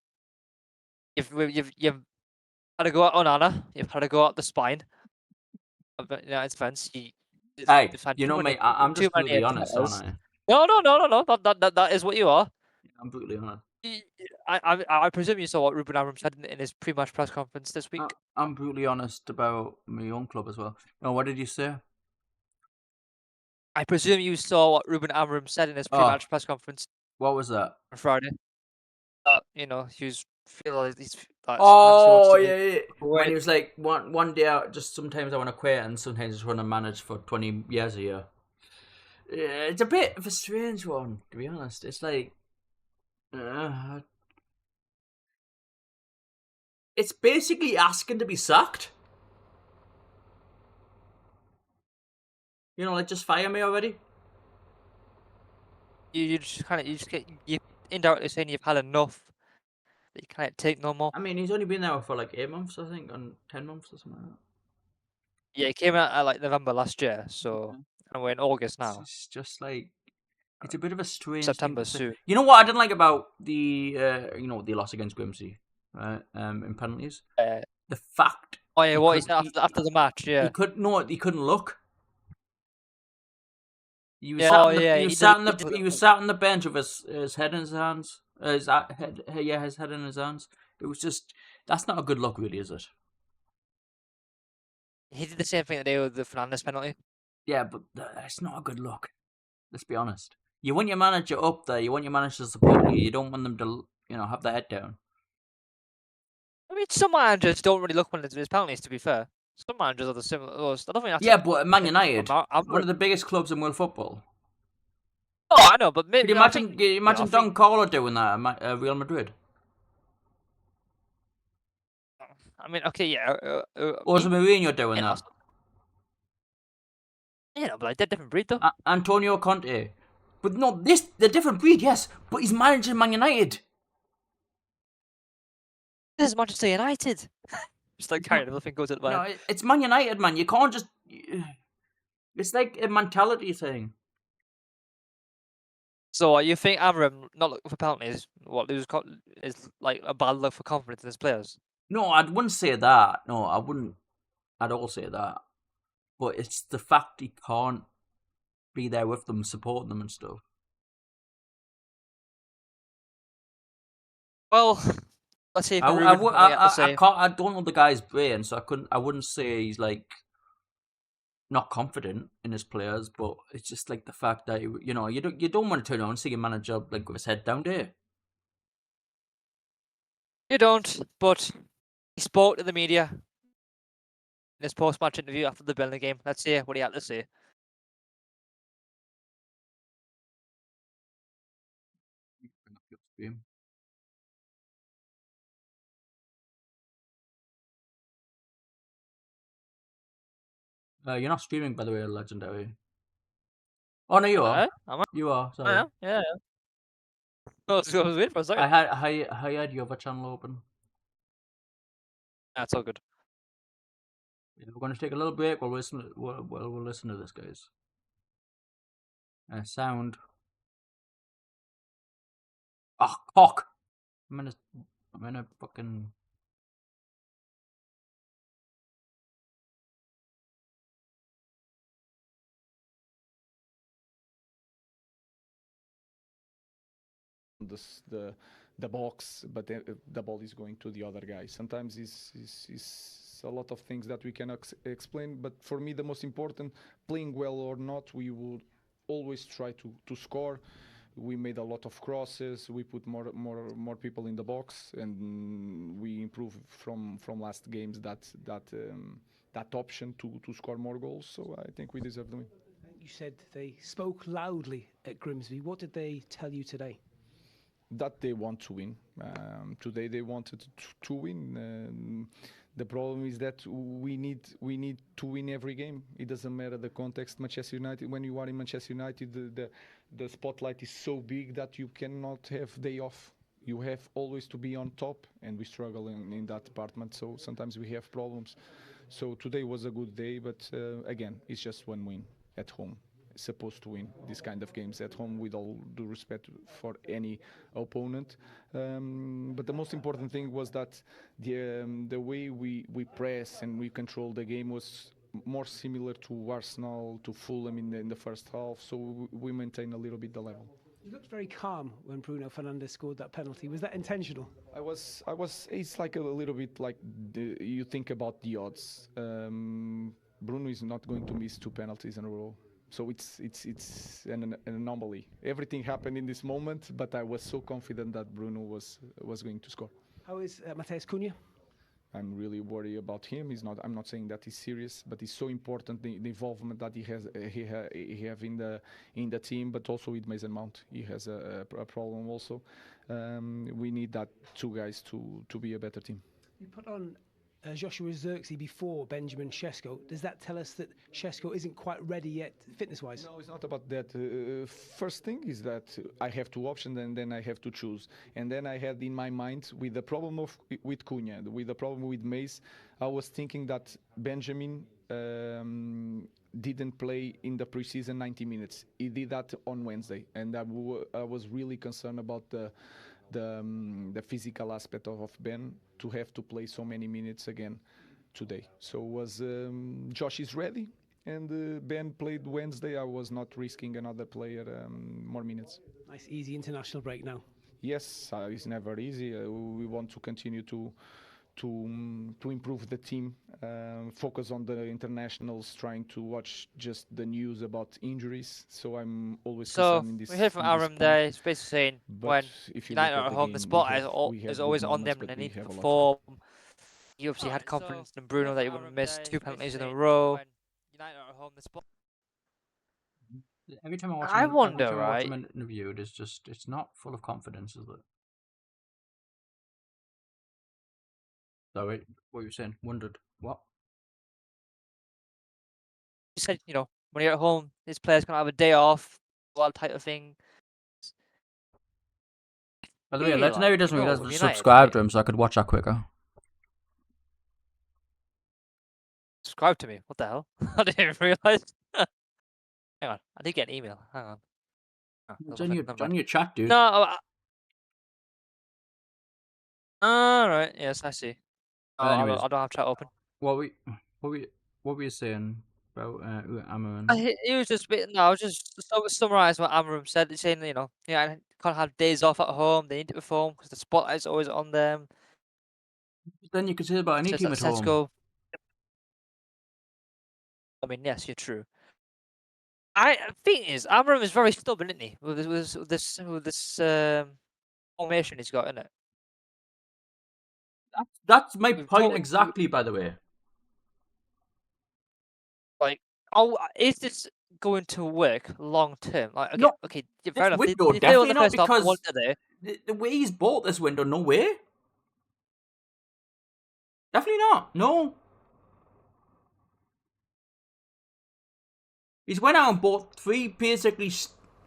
you've had to go at Onana. You've had to go at the spine of United's defense. Hey, you know me. I'm just brutally honest, aren't I? No. That is what you are. I'm brutally honest. I presume you saw what Ruben Amorim said in his pre-match press conference this week. I'm brutally honest about my own club as well. No, what did you say? I presume you saw what Ruben Amorim said in his pre-match press conference. What was that? On Friday. He's feel he's. Yeah. When he was like, one day, sometimes I want to quit, and sometimes I just want to manage for 20 years a year. Yeah, it's a bit of a strange one, to be honest. It's like, it's basically asking to be sacked. Like, just fire me already. You indirectly saying you've had enough. That you can't take no more. I mean, he's only been there for like 8 months, I think, and 10 months or something like that. Yeah, he came out at like November last year, so and we're in August now. It's just like, it's a bit of a strange September soon. You know what I didn't like about the the loss against Grimsby, right? In penalties. The fact Oh yeah, He what he could- said he- after the match, yeah. He couldn't look. He was Yeah, sat oh, on the yeah, he he was sat on deleted the he it. was sat on the bench with his head in his hands. His head, yeah, his head in his hands. It was just that's not a good look, really, is it? He did the same thing today with the Fernandes penalty. Yeah, but it's not a good look. Let's be honest. You want your manager up there. You want your manager to support you. You don't want them to, have their head down. I mean, some managers don't really look when it's penalties. To be fair, some managers are the similar. I don't think that's Yeah, but at Man United, I'm one of the biggest clubs in world football. Oh, I know, but maybe Could you I imagine? think, Can you imagine I Don think- Carlo doing that at Real Madrid? I mean, okay, yeah. Or is Mourinho doing you know, that? but like they're different breed though. Antonio Conte. But no, the different breed, yes. But he's managing Man United. This is Manchester United. Just like carrying nothing goes at the No, back. it's Man United, man. You can't just. It's like a mentality thing. So you think Amorim not looking for penalties? What is like a bad look for confidence in his players? No, I wouldn't say that. No, I wouldn't at all say that. But it's the fact he can't be there with them, supporting them and stuff. Well, let's see if I Ruben can't. I don't know the guy's brain, so I wouldn't say he's like not confident in his players. But it's just like the fact that you don't want to turn around and see your manager like with his head down, do you? You don't, but he spoke to the media in his post-match interview after the Burnley game. Let's hear what he had to say. You're not streaming, by the way, Legendary. Oh no, you are. Am I? You are. Sorry. Yeah, yeah. I was waiting for a second. I had your other channel open. That's all good. Yeah, we're going to take a little break. We'll listen to this, guys. Sound. Oh, cock. I'm in a fucking. The box, but the ball is going to the other guy. Sometimes it's a lot of things that we cannot explain. But for me, the most important, playing well or not, we would always try to score. We made a lot of crosses. We put more people in the box, and we improved from last games that option to score more goals. So I think we deserve the win. You said they spoke loudly at Grimsby. What did they tell you today? That they want to win. Today they wanted to win. The problem is that we need to win every game. It doesn't matter the context. Manchester United, when you are in Manchester United, the spotlight is so big that you cannot have day off. You have always to be on top, and we struggle in that department. So sometimes we have problems. So today was a good day, but again, it's just one win at home. Supposed to win this kind of games at home, with all due respect for any opponent. But the most important thing was that the way we press and we control the game was more similar to Arsenal, to Fulham in the first half. So we maintain a little bit the level. You looked very calm when Bruno Fernandes scored that penalty. Was that intentional? I was. It's like a little bit like you think about the odds. Bruno is not going to miss 2 penalties in a row. So it's an anomaly. Everything happened in this moment, but I was so confident that Bruno was going to score. How is Matheus Cunha? I'm really worried about him. I'm not saying that he's serious, but it's so important the involvement that he have in the team, but also with Mason Mount. He has a problem also. We need that 2 guys to be a better team. You put on Joshua Zirkzee before Benjamin Sesko. Does that tell us that Sesko isn't quite ready yet, fitness-wise? No, it's not about that. First thing is that I have 2 options, and then I have to choose. And then I had in my mind, with the problem with Cunha, with the problem with Mace, I was thinking that Benjamin didn't play in the preseason 90 minutes. He did that on Wednesday, and I was really concerned about the physical aspect of Ben to have to play so many minutes again. today. So was Josh is ready, and Ben played Wednesday. I was not risking another player more minutes. Nice, easy international break now. Yes, it's never easy. We want to continue to improve the team, focus on the internationals, trying to watch just the news about injuries. So I'm always So concerned in this. we heard from in this Aram point. there. He's basically saying But when if you United look are at at the home, the game, spot we have is good always on moments, them, but and they we need to have a lot. perform. You obviously had Alright, so confidence in we Bruno heard that he from wouldn't Aram miss there. 2 He's penalties in basically a saying row. when United are at home, the spot. Every time I watch I him, wonder, every time I watch right? him interviewed, it's not full of confidence, is it? Sorry, what you were saying? Wondered what? He said, when you're at home, this player's gonna have a day off, all that type of thing. By the way, Feel Legendary like, doesn't really with have to United, subscribe right? to him, so I could watch that quicker. Subscribe to me. What the hell? I didn't realize. Hang on, I did get an email. Hang on. Oh, It's never on mind. your chat, dude. No. All right. Yes, I see. But anyways, I don't have chat open. what were you saying about Amarin? He was just no. I was just summarize what Amarim said. He's saying, I can't have days off at home. They need to perform because the spotlight's always on them. Then you could say about any Says team that at home. Sesko. I mean, yes, you're true. Thing is, Amarim is very stubborn, isn't he? With this formation he's got in it. That's my We've point talked- exactly. By the way, Like, is this going to work long term? Like, okay, No, okay, this fair enough. window They failed definitely the not, first half, because one today. the way he's bought this window, no way. Definitely not. No. He's went out and bought three basically.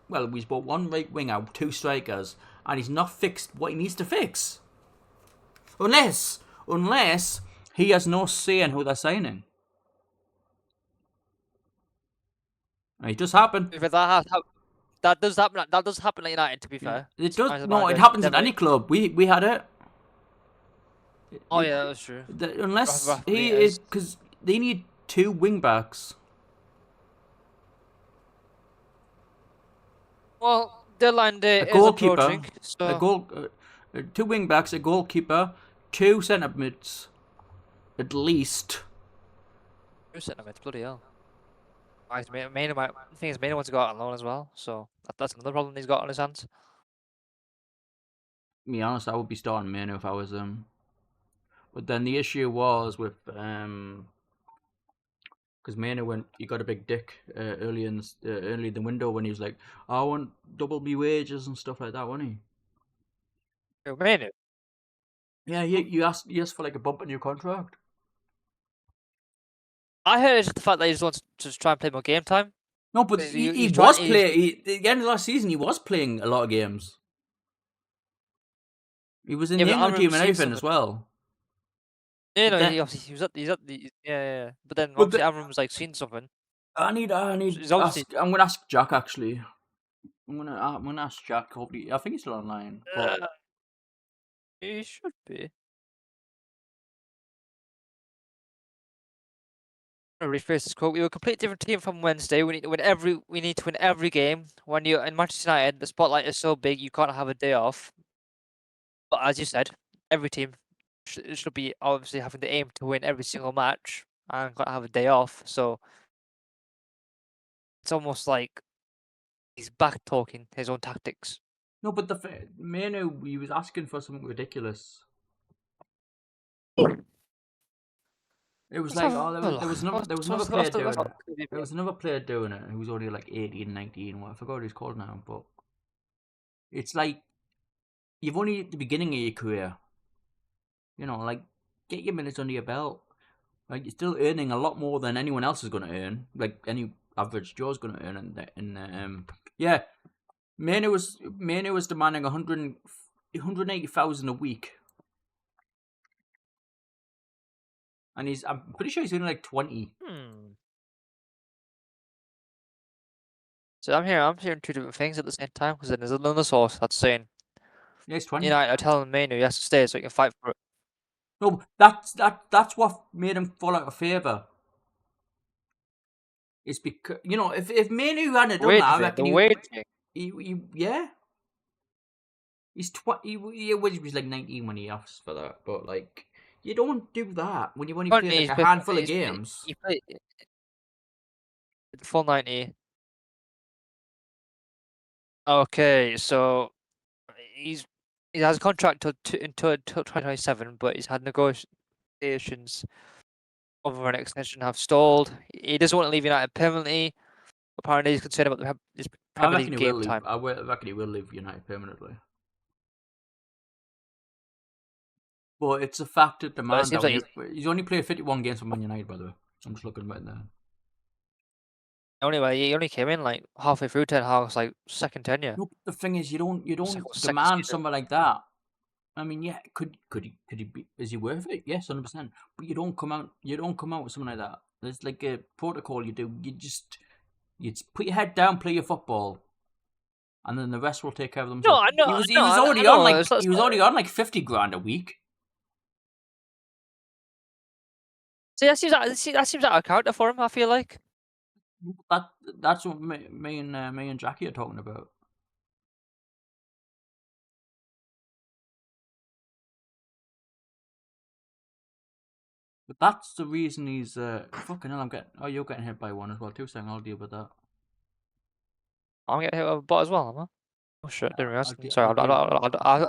Well, he's bought one right wing out, two strikers, and he's not fixed what he needs to fix. Unless he has no say in who they're signing. And it does happen. If that does happen. That does happen at United. To be fair, It Sometimes does. the No, it manager happens at never- any club. We had it. Oh yeah, that's true. Unless Rafa he Benitez. is, because they need two wing backs. Well, deadline day A is goalkeeper, approaching. So two wing backs, a goalkeeper, two centre mids, at least. who's sitting him? It's bloody hell. Main thing is, Main wants to go out on loan as well. So that's another problem he's got on his hands. To be honest, I would be starting Manu if I was him. But then the issue was with because Manu went, he got a big dick early in the window when he was like, I want double my wages and stuff like that, wasn't he? Main. Yeah, you asked for like a bump in your contract. I heard it's just the fact that he just wants to try and play more game time. No, but He's he trying- was he's- playing. At the end of last season, he was playing a lot of games. He was in Yeah, the but I England team and remember seeing everything as well. Yeah, no, Then- he obviously he was at the yeah. But then But obviously Amram was like seeing something. I need. He's obviously- I'm gonna ask Jack actually. I'm gonna ask Jack. Hopefully, I think he's still online. But He should be. I'm gonna rephrase this quote. We were a completely different team from Wednesday. We need to win every game. When you're in Manchester United, the spotlight is so big you can't have a day off. But as you said, every team should be obviously having the aim to win every single match and can't have a day off. So it's almost like he's back talking his own tactics. no, but Manu, he was asking for something ridiculous. It was like, oh, there was another player doing it. There was another player doing it who was only like 18, 19. Well, I forgot what he's called now, but it's like you've only at the beginning of your career. You know, like get your minutes under your belt. Like you're still earning a lot more than anyone else is going to earn. Like any average Joe's going to earn. Yeah, Manu was demanding 180,000 a week. And I'm pretty sure he's only like 20. So I'm hearing two different things at the same time because then there's another source that's saying Yeah, he's 20. United are telling Manu he has to stay so he can fight for it. No, that's what made him fall out of favour. It's because if Manu hadn't done Wage that, I thing, reckon the wage thing. yeah. He's he was like 19 when he asked for that, but like you don't do that when you've only played like He's a played- handful of he's played- games. He played full 90. Okay, so he has a contract until 2027, but he's had negotiations over an extension have stalled. He doesn't want to leave United permanently. Apparently, he's concerned about his I Premier reckon League he will game leave. time. I reckon he will leave United permanently. But it's a fact of demand. seems That like he's only played 51 games for Man United, by the way. So I'm just looking right there. Anyway, he only came in like halfway through Ten Hag's like second tenure. No, the thing is, you don't Second demand season. someone like that. I mean, yeah, could he be? Is he worth it? Yes, 100%. But you don't come out with someone like that. There's like a protocol you do. You just put your head down, play your football, and then the rest will take care of themselves. I know. He was already on like 50 grand a week. See, that seems out of character for him. I feel like. That's what me and Jackie are talking about. But that's the reason he's fucking hell. You're getting hit by one as well too. So I'll deal with that. I'm getting hit with a bot as well, am I? Oh shit! Didn't realize. I'll Sorry,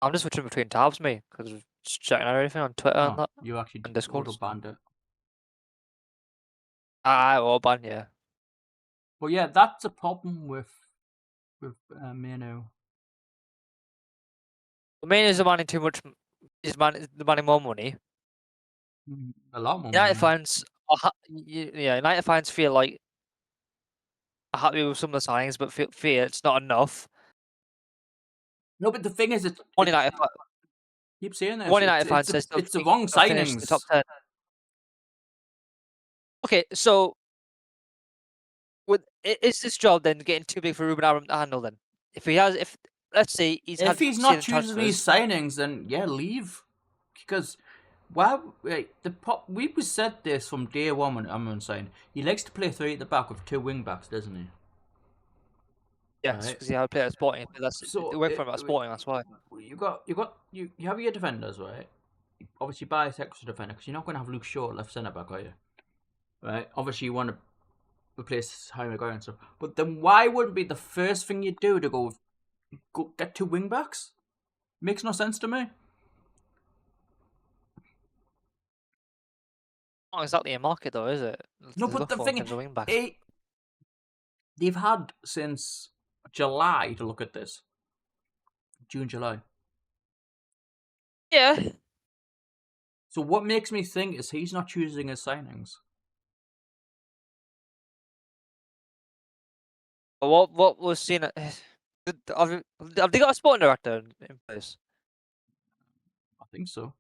I'm just switching between tabs, me, because just checking out everything on Twitter and that. You actually and Discord. banned it. Or ban, yeah. But yeah, that's a problem with Manu. The main is demanding too much. He's demanding more money. A lot more. United money. fans, United fans feel like are happy with some of the signings, but fear it's not enough. No, but the thing is, One United keep saying this. One United fan says it's the wrong they'll finish in signings. the top 10. Okay, so is this job then getting too big for Ruben Amorim to handle? Then, if let's say if he's not choosing these signings, then yeah, leave. Because we said this from day one when Amorim signed. He likes to play three at the back with two wing backs, doesn't he? Yes, because he had a player at Sporting. It worked for him at Sporting. That's why. You have your defenders, right? You obviously buy a extra defender because you're not going to have Luke Shaw left centre back, are you? Right? Obviously, you want to replace Harry Maguire and stuff. But then why wouldn't be the first thing you do to go get two wing backs? Makes no sense to me. Not exactly a market though, is it? No, but the thing is, they've had since July to look at this. June, July. Yeah. So what makes me think is he's not choosing his signings. What was seen? Have they got a sporting director in place? I think so.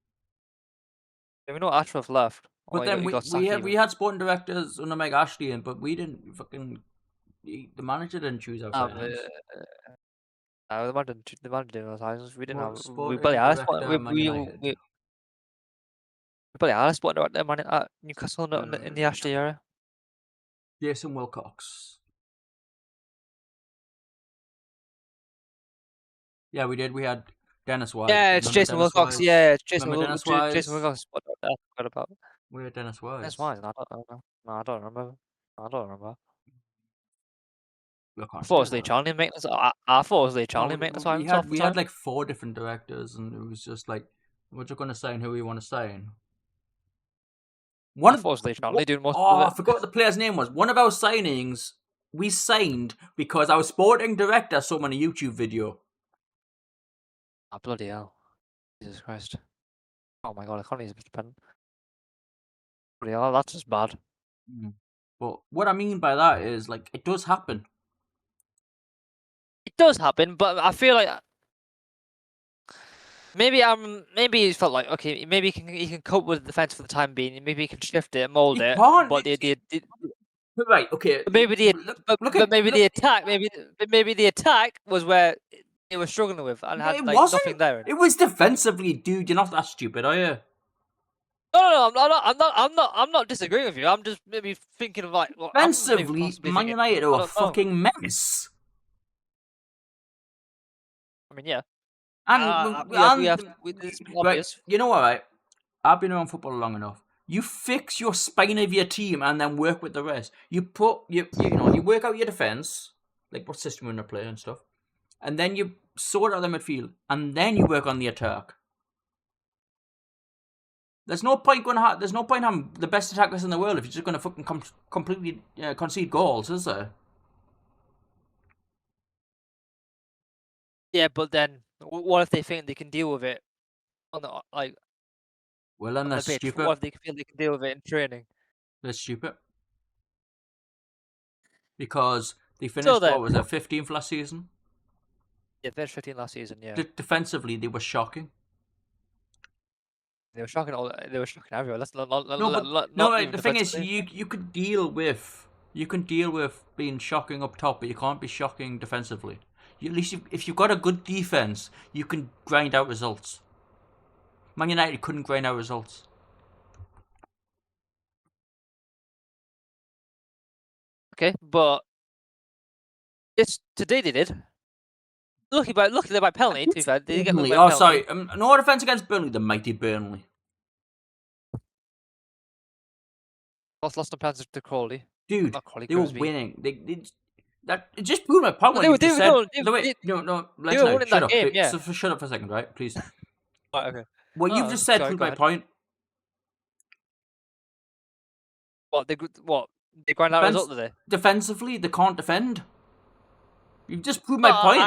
Yeah, we know Ashworth left. But then we had sporting directors under Mike Ashley in, but we didn't the manager didn't choose our signings. The manager didn't have signings. We didn't have. Sporting We barely had a director, Man United. we barely had a sporting director at Newcastle in the Ashley era. Jason Wilcox. Yeah, we did. We had Dennis Wise. Yeah, it's Jason Wilcox. Yeah, it's Jason Wilcox. Jason Wilcox. I forgot about. We had Dennis Wise. Dennis Wise. I don't remember. I thought it was Lee Charnley making this. I thought it was Lee Charnley making this. We had like 4 different directors, and it was just like, we're just going to sign who we want to sign. I thought it was Lee Charnley doing most of it. I forgot what the player's name was. One of our signings we signed because our sporting director saw him on a YouTube video. Oh, bloody hell. Jesus Christ. Oh my god, I can't use a pen. Bloody hell, that's just bad. But what I mean by that is, like, it does happen. It does happen, but I feel like maybe he felt like, okay, maybe he can cope with the defense for the time being. Maybe he can shift it, mold it. But right, okay. Maybe the attack was where they were struggling with and Yeah, had it like wasn't. nothing there. It was defensively, dude. You're not that stupid, are you? No, I'm not disagreeing with you. I'm just maybe thinking of like, well, I'm maybe Defensively, possibly Man thinking, United I are a don't know. fucking mess. I mean, yeah. And, It's right, obvious. you know what, right? I've been around football long enough. You fix your spine of your team and then work with the rest. You work out your defense, like what system you're gonna play and stuff, and then you sort out the midfield, and then you work on the attack. There's no point having the best attackers in the world if you're just gonna fucking completely concede goals, is there? Yeah, but then what if they think they can deal with it on the Well, then on they're the pitch? stupid. What if they feel they can deal with it in training? They're stupid. Because they finished, So then- what was it, 15th last season? Yeah, they finished 15 last season. Yeah, Defensively, they were shocking. they were shocking. They were shocking everyone. Let's not. The thing is, you can deal with being shocking up top, but you can't be shocking defensively. At least if you've got a good defense, you can grind out results. Man United couldn't grind out results. Okay, but today they did. Luckily by penalty. To be fair, they did get Burnley. lucky by Oh, penalty. sorry. No offense against Burnley, the mighty Burnley. Lost on penalties to Crawley. Dude, Not Crawley, they were Grimsby. winning. It just proved my point. No, What they you were- just said. no, they- No, wait, they- no. they Let's were know. winning Shut that up. game, yeah. So shut up for a second, right? Please. Right, okay. What you've Oh, just said sorry, proved go my ahead. point. What they grind out a result today? Defensively, they can't defend. You've just proved my point.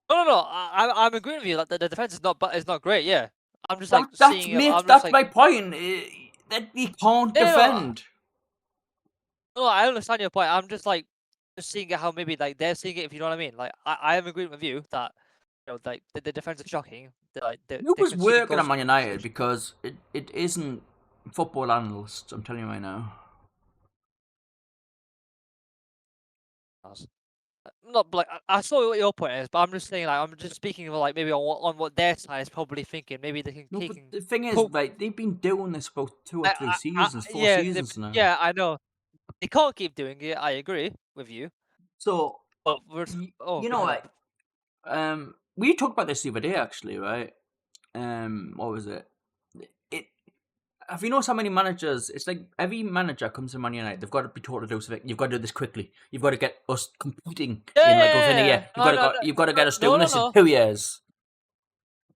No. I'm agreeing with you. Like the defense is not great. Yeah, I'm just like That's seeing. mate, I'm that's just my like, point. That they can't Yeah, no, defend. no, I understand your point. I'm just like seeing it how maybe like they're seeing it. If you know what I mean. Like I am agreeing with you that like the defense is shocking. Who was working at Man United? Because it isn't football analysts. I'm telling you right now. Not like I saw what your point is, but I'm just saying like I'm just speaking of like maybe on what their side is probably thinking. Maybe they can. No, they but can the thing is, put- right? They've been doing this for 2 or 3 seasons, 4 yeah, seasons now. Yeah, I know. They can't keep doing it. I agree with you. So But you know what? We talked about this the other day, actually, right? What was it? Have you noticed how many managers? It's like every manager comes to Man United, they've got to be told to do something. You've got to do this quickly. You've got to get us competing in like within a year. You've got to get us doing this in 2 years.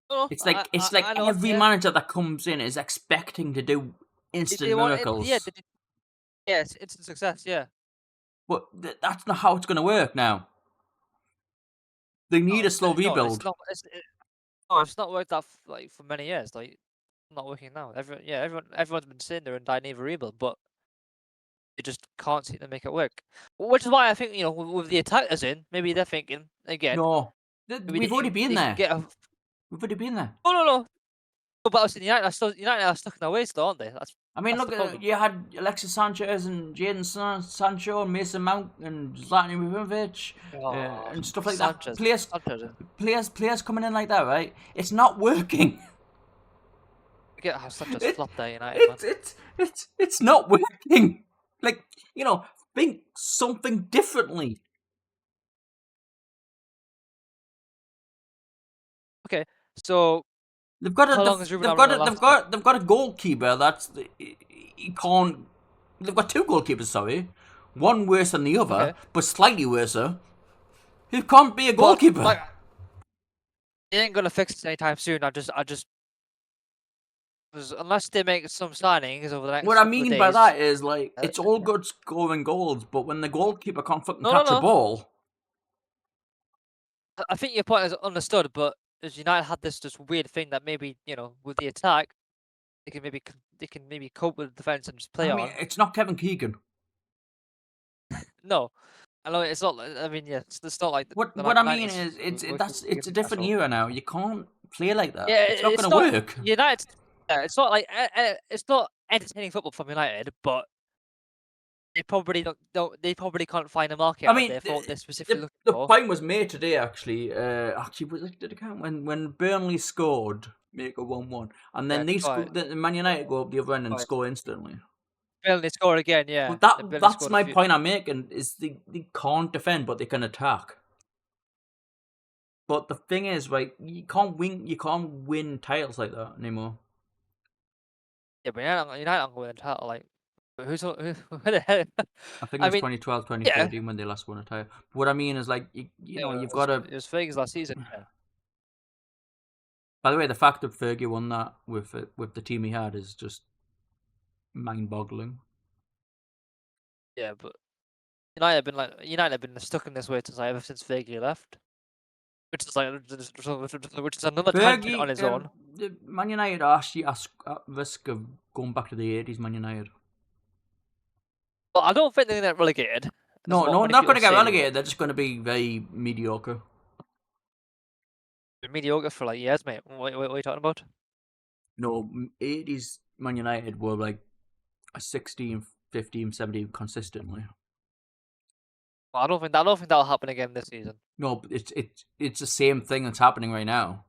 No, It's like I know, every yeah. manager that comes in is expecting to do instant They want it- miracles. yeah, it's instant success. Yeah. But that's not how it's going to work now. They need a slow No, rebuild. it's not worked out like for many years. Like, it's not working now. Everyone's been sitting there and dying of a rebuild, but they just can't seem to make it work. Which is why I think with the attackers in, maybe they're thinking again. No, maybe we've already been they there. can get a- We've already been there. No. But I was in United are stuck in their ways, though, aren't they? I mean, That's look, the problem. you had Alexis Sanchez and Jadon Sancho and Mason Mount and Zlatan Ibrahimovic and stuff like Sanchez. that. Players coming in like that, right? It's not working. Forget how Sanchez flopped there, United, man. It's not working. Like, think something differently. Okay, so They've got How long has Ruben Amorim they've got a goalkeeper that's he can't. They've got 2 goalkeepers, sorry, one worse than the other, Okay. but slightly worse. Who can't be a goalkeeper? Like, they ain't gonna fix it anytime soon. I just, 'cause unless they make some signings over the next. What I couple of mean by days- that is like it's all good scoring goals, but when the goalkeeper can't fucking No, catch no. a ball, I think your point is understood, but as United had this just weird thing that maybe with the attack, they can maybe cope with the defense and just play I mean, on. it's not Kevin Keegan. No, I know it's not. I mean, yeah, it's not like What the I mean 90s is with it's a different Newcastle. era now. You can't play like that. Yeah, it's not going to work. United. Yeah, it's not like it's not entertaining football from United, but They probably don't. They probably can't find a market I out mean, there for what they're specifically looking the for. point was made today. Actually, was it, did it count when Burnley scored, make a 1-1, and then Yeah, right. the Man United go up the other end and Right. score instantly. Burnley score again, yeah. But They barely that's scored a my few- point I'm making is they can't defend, but they can attack. But the thing is, right, you can't win titles like that anymore. Yeah, but United aren't going to title. Like, who the hell? I think I it was mean, 2012, yeah. 2013 when they last won a title. But what I mean is, like, you know, you've got to. It was Fergie's last season. Yeah. By the way, the fact that Fergie won that with the team he had is just mind-boggling. Yeah, but United have been stuck in this way ever since Fergie left, which is another tangent on its own. The Man United are actually at risk of going back to the 80s. Man United. But I don't think they're going to get relegated. No, what they're many not people going to get say they will. relegated. They're just going to be very mediocre. Been mediocre for like years, mate. What are you talking about? No, 80s Man United were like a 16, 15, 17 consistently. Well, I don't think that'll happen again this season. No, but it's the same thing that's happening right now.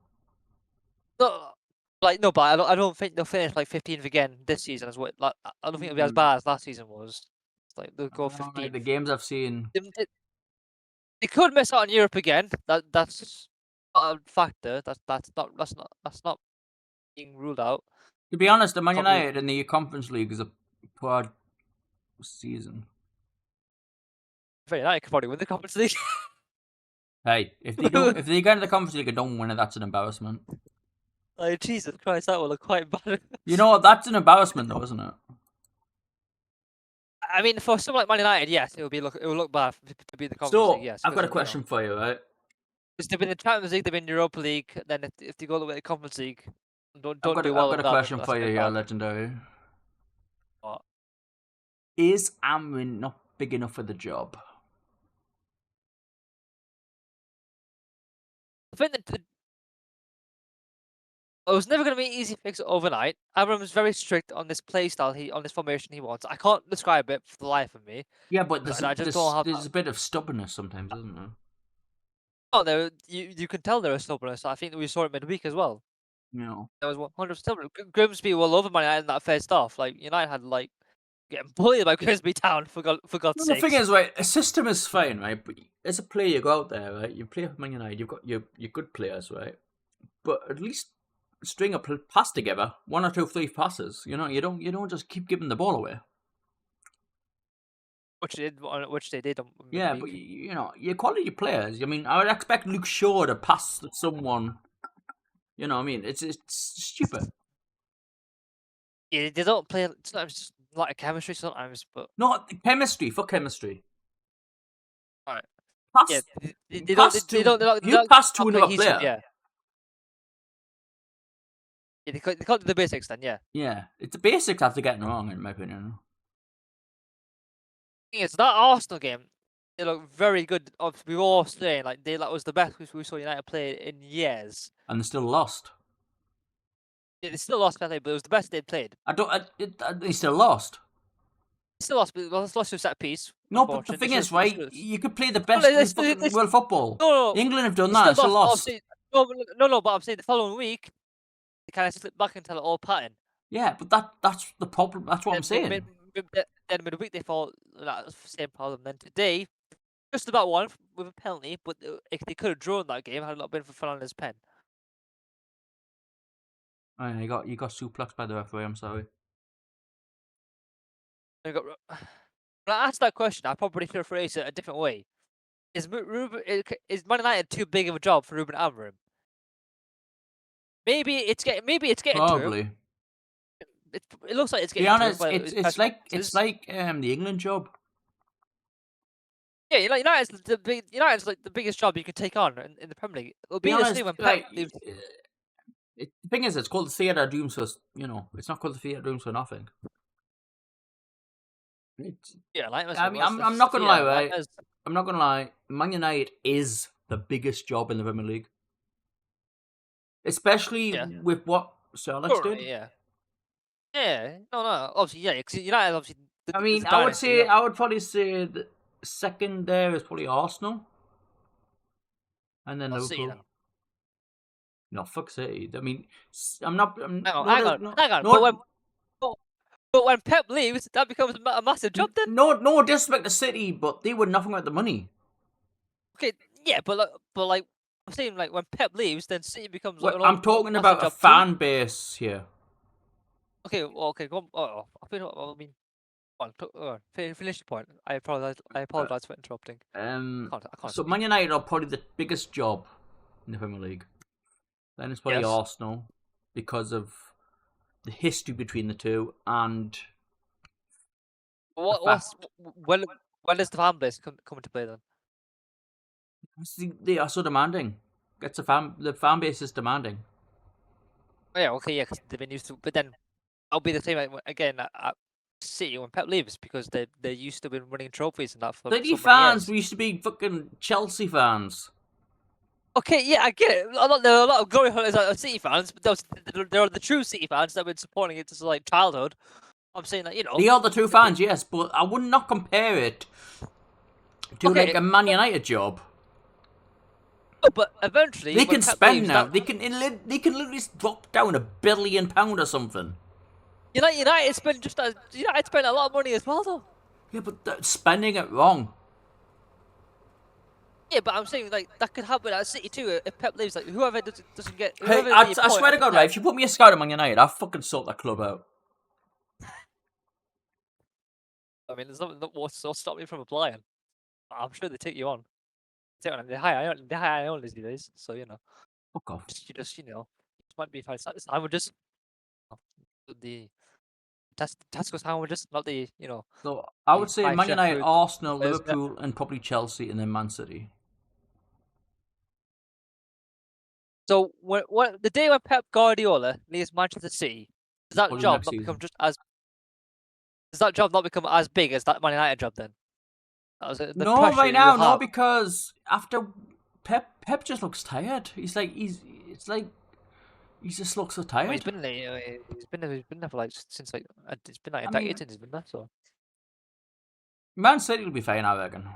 No, but I don't think they'll finish like 15th again this season. As what I don't think it'll be as bad as last season was. It's like they'll go 15th. The games I've seen. They could miss out on Europe again. That's not a factor. That's not being ruled out. To be honest, the Man Probably- United in the Conference League is a poor season. United could probably win the Conference League. Hey, if they don't, if they get into the Conference League and don't win it, that's an embarrassment. Like, Jesus Christ, that will look quite bad. You know what? That's an embarrassment, though, isn't it? I mean, for someone like Man United, yes, it will look bad to be in the Conference So League. Yes, I've got a 'cause, question for you, right? Because they've been in the Champions League, they've been in Europa League. Then if they go all the way to the Conference League, don't I've do well. got a question for you here, legendary. What? Is Amrin not big enough for the job? I think that it was never going to be an easy fix overnight. Abraham is very strict on this play style, on this formation he wants. I can't describe it for the life of me. Yeah, but there's there's a bit of stubbornness sometimes, isn't there? Oh, you can tell there is stubbornness. I think we saw it midweek as well. You know. There was 100%. Grimsby were all over Man United in that first half. Like United had like getting bullied by Grimsby Town for God's sake. The thing is, right, a system is fine, right? But as a player, you go out there, right? You play for Man United, you've got your good players, right? But at least string a pass together, 1 or 2, 3 passes. You know, you don't just keep giving the ball away. Which they did. Yeah, but you know, your quality players. I mean, I would expect Luke Shaw to pass someone. You know, what I mean, it's stupid. Yeah, they don't play. Sometimes just like a chemistry sometimes, but Not chemistry for chemistry. Alright. Pass. yeah, they pass don't. you pass to not another cohesive, player. Yeah. Yeah, they can't do the basics then. Yeah. Yeah, it's the basics after getting wrong, in my opinion. Thing is, that Arsenal game, they look very good. We were all saying like that was the best we saw United play in years. And they still lost. Yeah, they still lost, but it was the best they'd played. They still lost. Still lost, but lost to a set piece. No, but the thing is, right? You could play the best in world football. No, England have done that. Still lost. No, but I'm saying the following week, they kind of slipped back into the old pattern. Yeah, but that's the problem. That's what I'm saying. Then midweek they fall that same problem. Then today, just about one with a penalty, but they could have drawn that game had it not been for Fernandes' pen. Oh, yeah, you got suplexed by the referee. I'm sorry. When I asked that question, I probably should have phrased it a different way. Is Man United too big of a job for Ruben Amorim? Maybe it's getting to him. Probably. It looks like it's To be getting honest, to him. it's like the England job. Yeah, United's like the biggest job you can take on in the Premier League. It'll be the same when Pep leaves. The thing is, it's called the theatre of dreams for, it's not called the theatre of dreams for nothing. Yeah, like I mean, I'm not gonna lie, right? I'm not gonna lie. Man United is the biggest job in the Premier League, especially with what Sir Alex did. Yeah. Yeah, no, obviously, yeah, because United obviously I mean, I would probably say the second there is probably Arsenal, and then City, Liverpool. then. No, fuck City. I mean, I'm not. Hang on, no, hang no, on, no, hang on. no, But when Pep leaves, that becomes a massive job then. no disrespect to City, but they were nothing about the money. Okay, yeah, but like I'm saying, like when Pep leaves, then City becomes. Well, an I'm talking massive about a job too. fan base here. Okay, well, okay, go on. Oh, I mean, finish the point. I apologize for interrupting. I can't So speak. Man United are probably the biggest job in the Premier League. Then it's probably Yes. Arsenal because of the history between the two, and When does the fan base come into play then? they are so demanding. The fan base is demanding. Oh, yeah, okay, yeah, because they've been used to. But then I'll be the same again at City when Pep leaves because they're used to been winning trophies and that for City so many fans, years. we used to be fucking Chelsea fans. Okay, yeah, I get it. There are a lot of glory hunters that are City fans, but there are the true City fans that have been supporting it since like childhood. I'm saying that They are the true fans, yes, but I would not compare it to Okay. like a Man United job. But eventually They when can Pep spend leaves, now. that- They can literally drop down £1 billion or something. United spend United spend a lot of money as well though. Yeah, but they're spending it wrong. Yeah, but I'm saying like that could happen at City too if Pep leaves. Like whoever doesn't get. Hey, Whoever I the swear to appoint- God, right? If you put me a scout at Man United, I'll fucking sort that club out. I mean, there's nothing what stop me from applying. I'm sure they take you on. They hire only these days, so Fuck off. just might be fine. I would just the Tesco sandwiches, not the So I would the say high Man chef United, food Arsenal, players, yeah. Liverpool, and probably Chelsea, and then Man City. So when the day when Pep Guardiola leaves Manchester City, does that Probably job next not become season. just as? Does that job not become as big as that Man United job then? That was the No, pressure right you now, no, have. because after Pep just looks tired. It's like he just looks so I mean, tired. he's been there. He's been there for like since like it's been like a I decade mean- since he's been there. So Man City will be fine, I reckon.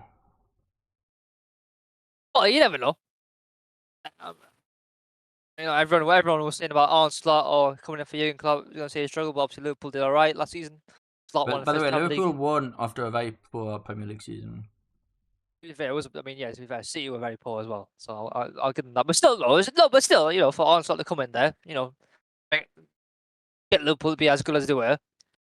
well, you never know. Everyone was saying about Arne Slot or coming in for Jurgen Klopp. You're gonna say he struggled, but obviously Liverpool did all right last season. Slot won By the way, first Liverpool league. won after a very poor Premier League season. To be fair, it was. I mean, yeah. To be fair, City were very poor as well. So I'll give them that. But still, no. But still, for Arne Slot to come in there, get Liverpool to be as good as they were,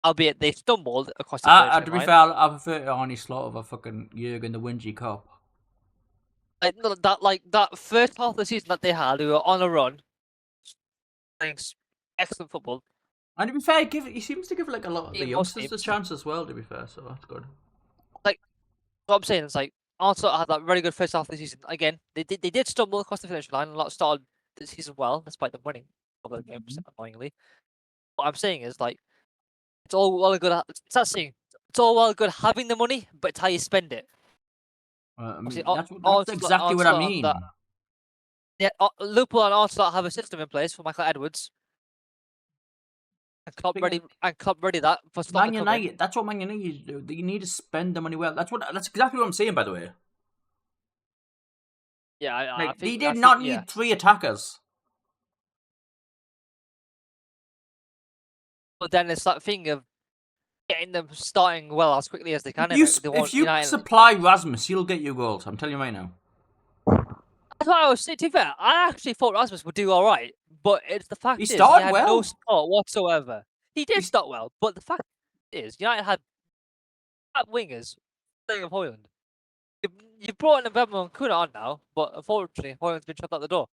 albeit they stumbled across the finish To line. be fair, I prefer Arnie Slot over fucking Jurgen the Whingy Cop. That first half of the season that they had, they were on a run, playing excellent football. And to be fair, he seems to give like a lot of the Yeah, most youngsters a teams. chance as well. To be fair, so that's good. What I'm saying is like Arne Slot had that very good first half of the season. Again, they did stumble across the finish line. A lot started the season well, despite them winning a couple of games annoyingly. What I'm saying is like it's all well and good. It's that saying. It's all well and good having the money, but it's how you spend it. I mean, Obviously, that's Arne exactly what I Slot, mean. Yeah, Liverpool and Arne Slot have a system in place for Michael Edwards. And Klopp ready that for Slot Man to come in. United, that's what Man United do. You need to spend the money well. That's exactly what I'm saying, by the way. Yeah, I Like, think, they I did think- not yeah. need 3 attackers. But then it's that thing of getting them starting well as quickly as they can. If you supply Rasmus, he'll get you goals. I'm telling you right now. That's what I was saying. To be fair, I actually thought Rasmus would do all right, but it's the fact He is started had well. no support whatsoever. He did start well, but the fact is United had wingers playing of Højlund. You brought in Mbemba and Kuna on now, but unfortunately Højlund's been shut out the door.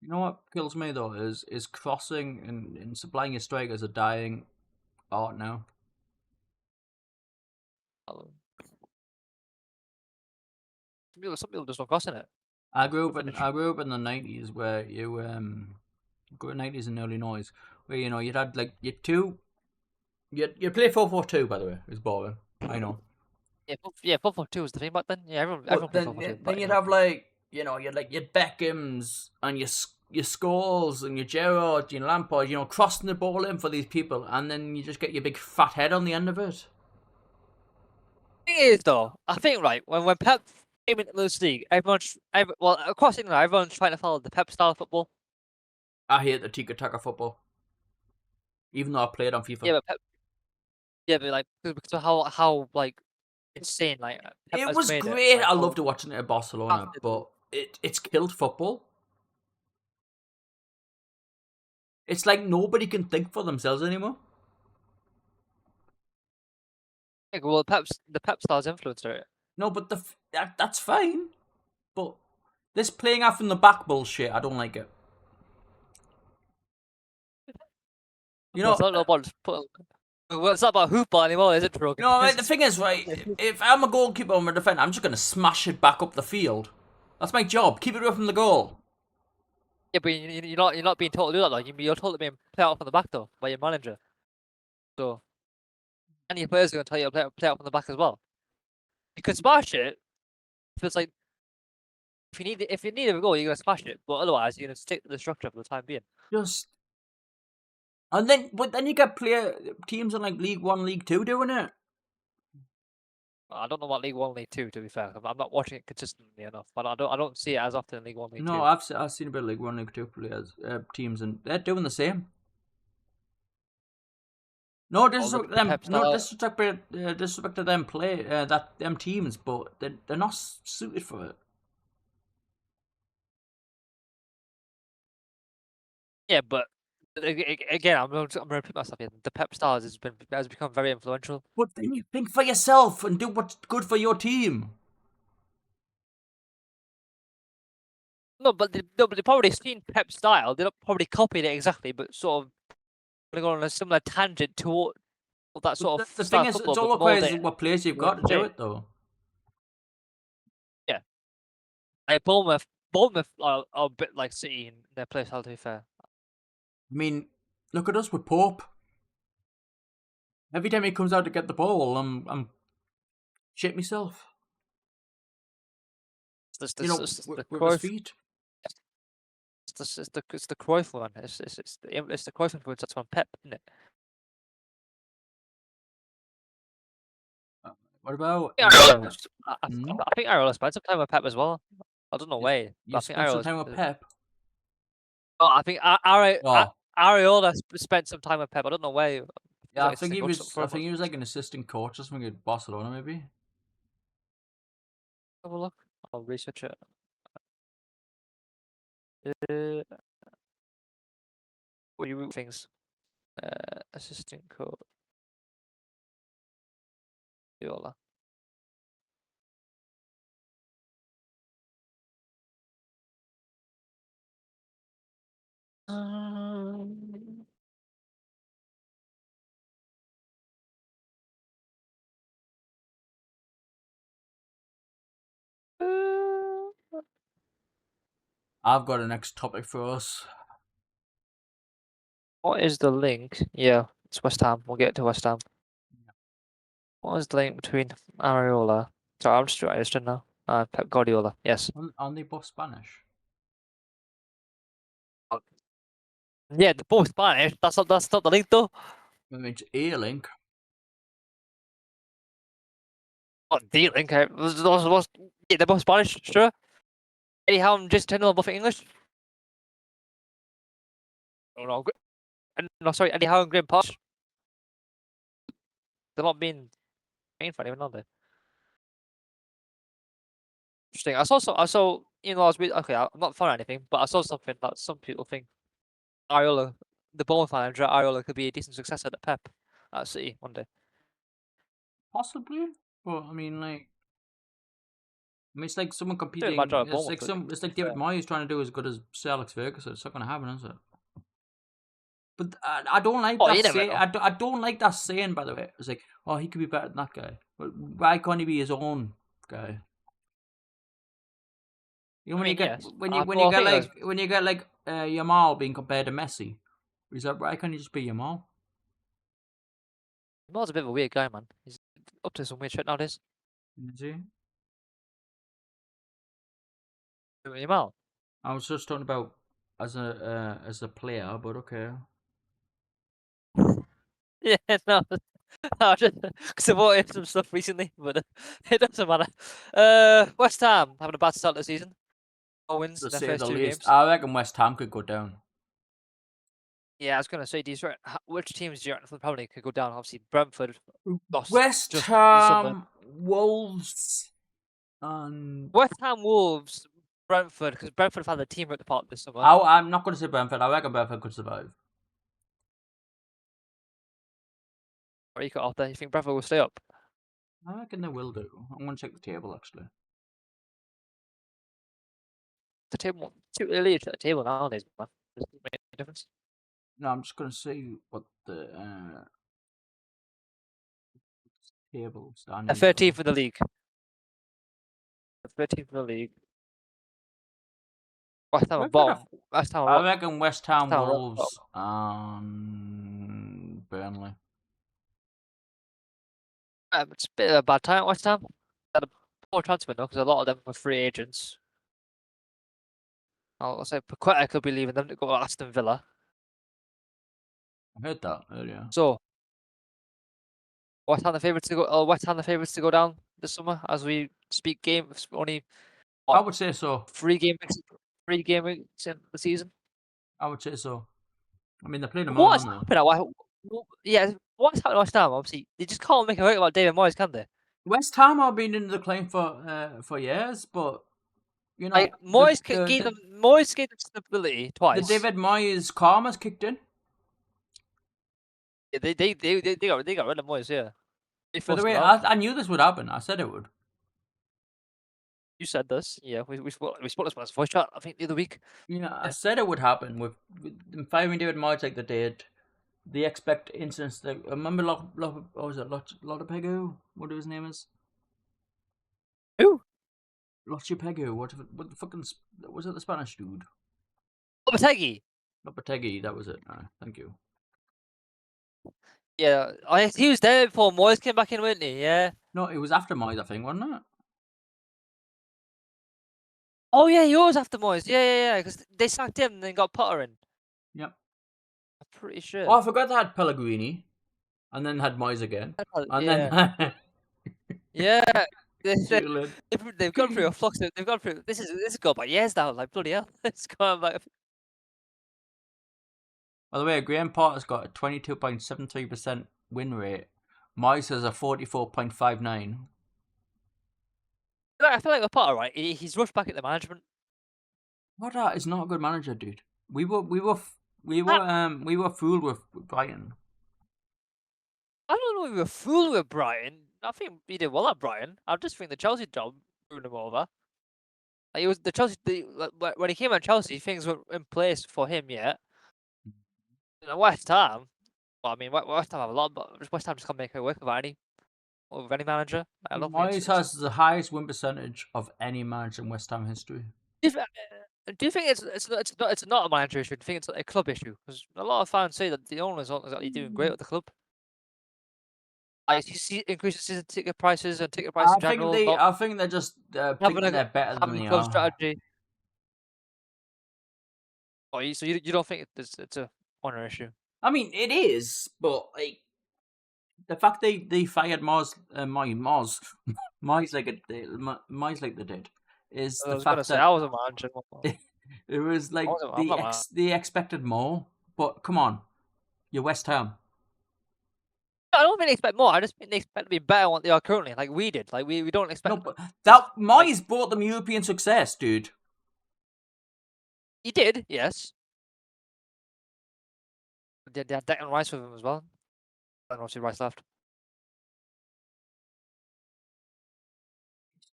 You know what kills me though is crossing and supplying your strikers a dying art now. Some people just don't cross in it. I grew up in the 90s where you grew up 90s and early noise where you'd had like you play 4-4-2, by the way. It was boring. I know. Yeah, 4-4-2 was the thing back then. Yeah, everyone played 4-4-2. Then you'd have like you'd Beckhams and your your Scholes and your Gerrard, your Lampard, crossing the ball in for these people, and then you just get your big fat head on the end of it. Thing is, though, I think right when Pep came into this league, well across England, everyone's trying to follow the Pep style of football. I hate the tiki-taka football. Even though I played on FIFA. Yeah, but like because of how like insane like Pep It has was made great. like, I how loved watching it at Barcelona, fast it but it's killed football. It's like nobody can think for themselves anymore. Yeah, well, the Pep style's influencer. No, but that's fine. But this playing off in the back bullshit, I don't like it. Well, it's not about well, it's not about hoopball anymore, is it, Rogan? The thing is, right, if I'm a goalkeeper or a defender, I'm just going to smash it back up the field. That's my job. Keep it away from the goal. Yeah, but you're not being told to do that, though. You're told to be play out from the back, though, by your manager. So, and your players are going to tell you to play out from the back as well. You can smash it if it's like if you need a goal, you're going to smash it. But otherwise, you're going to stick to the structure for the time being. But then you get teams in like League 1, League 2 doing it. I don't know about League 1, League 2, to be fair. I'm not watching it consistently enough, but I don't see it as often in League 1, League 2. No, I've seen a bit of League 1, League 2 players, teams, and they're doing the same. No disrespect to them. No disrespect to them them teams, but they're not suited for it. Yeah, but again, I'm going to repeat myself here. The Pep style has become very influential. But then you think for yourself and do what's good for your team. No, but they probably seen Pep style. They don't probably copied it exactly, but sort of going on a similar tangent to that sort of. The thing is, it's all requires what players you've got to do it, though. Yeah, like Bournemouth are a bit like City in their play style. To be fair, I mean, look at us with Pope. Every time he comes out to get the ball, I'm shit myself. with his feet. It's the Cruyff one. It's the Cruyff influence that's on Pep, isn't it? What about? I think Areola spent some time with Pep as well. I don't know why. You spent some time with Pep. Oh, I think Areola spent some time with Pep. I don't know why. Yeah, I think he was like an assistant coach or something at Barcelona, maybe. Have a look. I'll research it. What do you root things? Assistant coach. Areola. I've got a next topic for us. What is the link? Yeah, it's West Ham. We'll get to West Ham. What is the link between Areola? Sorry, I'm just writing this down now. Pep Guardiola. Yes. Aren't they both Spanish? Yeah, they're both Spanish. That's not the link though. I mean, it's a link. Not the link. Yeah, they're both Spanish. Sure. Eddie Howe and Jason Tindall are both English. Oh, no, sorry, Eddie Howe and Graham Potter. They're not being main for anyone, are they? Interesting. I saw. I was okay. I'm not for anything, but I saw something that some people think Areola, the Bournemouth manager, Areola could be a decent successor to Pep at City one day. Possibly, but I mean, it's like someone competing. It's like David Moyes trying to do as good as Sir Alex Ferguson. It's not going to happen, is it? But I don't like that saying. I don't like that saying. By the way, it's like, oh, he could be better than that guy. But why can't he be his own guy? You know, when you get like Yamal being compared to Messi, is that why can't he just be Yamal? Yamal's a bit of a weird guy, man. He's up to some weird shit nowadays. Is he? Yamal. I was just talking about as a player, but okay. Yeah, no, no, just because I've watched some stuff recently, but it doesn't matter. West Ham having a bad start to the season. 4 wins To in their say first the 2 least, games. I reckon West Ham could go down. Yeah, I was gonna say, which teams do you reckon probably could go down? Obviously, Brentford lost West just this summer. Ham, Wolves, and West Ham, Wolves, Brentford, because Brentford have had the team at the part this summer. I'm not going to say Brentford. I reckon Brentford could survive. Or you cut off there. You think Brentford will stay up? I reckon they will do. I'm going to check the table actually. The table too early to the table nowadays, man. Doesn't make a difference. No, I'm just going to see what the table A standings 13th are. for the league. 13th for the league. West Ham are We're bottom. gonna- West Ham I are reckon West Ham, Ham are up Wolves, and Burnley. It's a bit of a bad time at West Ham. Had a poor transfer though, because a lot of them were free agents. I'll say Paqueta could be leaving them to go to Aston Villa. I heard that earlier. So West Ham the favourites to go. West Ham the favourites to go down this summer as we speak. Games only I would say so. 3 game weeks in the season. I would say so. I mean, they're playing them all, What's aren't happening? Yeah, what's happening at West Ham? Obviously, they just can't make a right about David Moyes, can they? they? West Ham have been in the claim for years, but you know, Like Moyes gave them stability the twice. David Moyes karma's kicked in. Yeah, they got rid of Moyes. Yeah. They By the forced way, him out. I knew this would happen. I said it would. You said this. Yeah, we spoke this on his voice chat. I think the other week. You know, I Yeah. said it would happen with them firing David Moyes like they did. They expect incidents. That remember, what was it? Lotepegu? What his name is? Who? Lotepegu. What the fucking was it? The Spanish dude. Lopetegui. Lopetegi. That was it. Thank you. Yeah, he was there before Moyes came back in, wasn't he? Yeah. No, it was after Moyes, I think, wasn't it? Oh yeah, he was after Moyes. Yeah. Because they sacked him and then got Potter in. Yep. I'm pretty sure. Oh, I forgot they had Pellegrini, and then had Moyes again, and yeah. then Yeah. Julian. They've gone through a flux. They've gone through. This is gone by years now. Like bloody hell. It's gone by. By the way, Graham Potter's got a 22.73% win rate. Moyes has a 44.59. I feel like with Potter, right? He's rushed back at the management. Potter is not a good manager, dude. We were fooled with Brighton. I don't know if we were fooled with Brighton. I think he did well at Brighton. I just think the Chelsea job threw him over. Like it was the Chelsea. When he came at Chelsea, things were in place for him yet. West Ham. Well, I mean, West Ham have a lot, but West Ham just can't make it work with any manager. I don't think Moyes has the highest win percentage of any manager in West Ham history. Do you think it's not a manager issue? Do you think it's a club issue? Because a lot of fans say that the owner's not exactly doing great with the club. I see increases in ticket prices and ticket prices in general. I think they're just thinking they're better than having they a club are. strategy. Oh, so you don't think it's a owner issue? I mean, it is, but like the fact they fired Moyes like they did is I the was fact gonna say that I was a manager. it was like I'm not mad. they expected more. But come on, you're West Ham. I don't think they expect more. I just think they expect to be better than what they are currently, like we did. Like we don't expect. No, but that Moyes brought them European success, dude. He did, yes. They had Declan Rice with him as well. And obviously Rice left.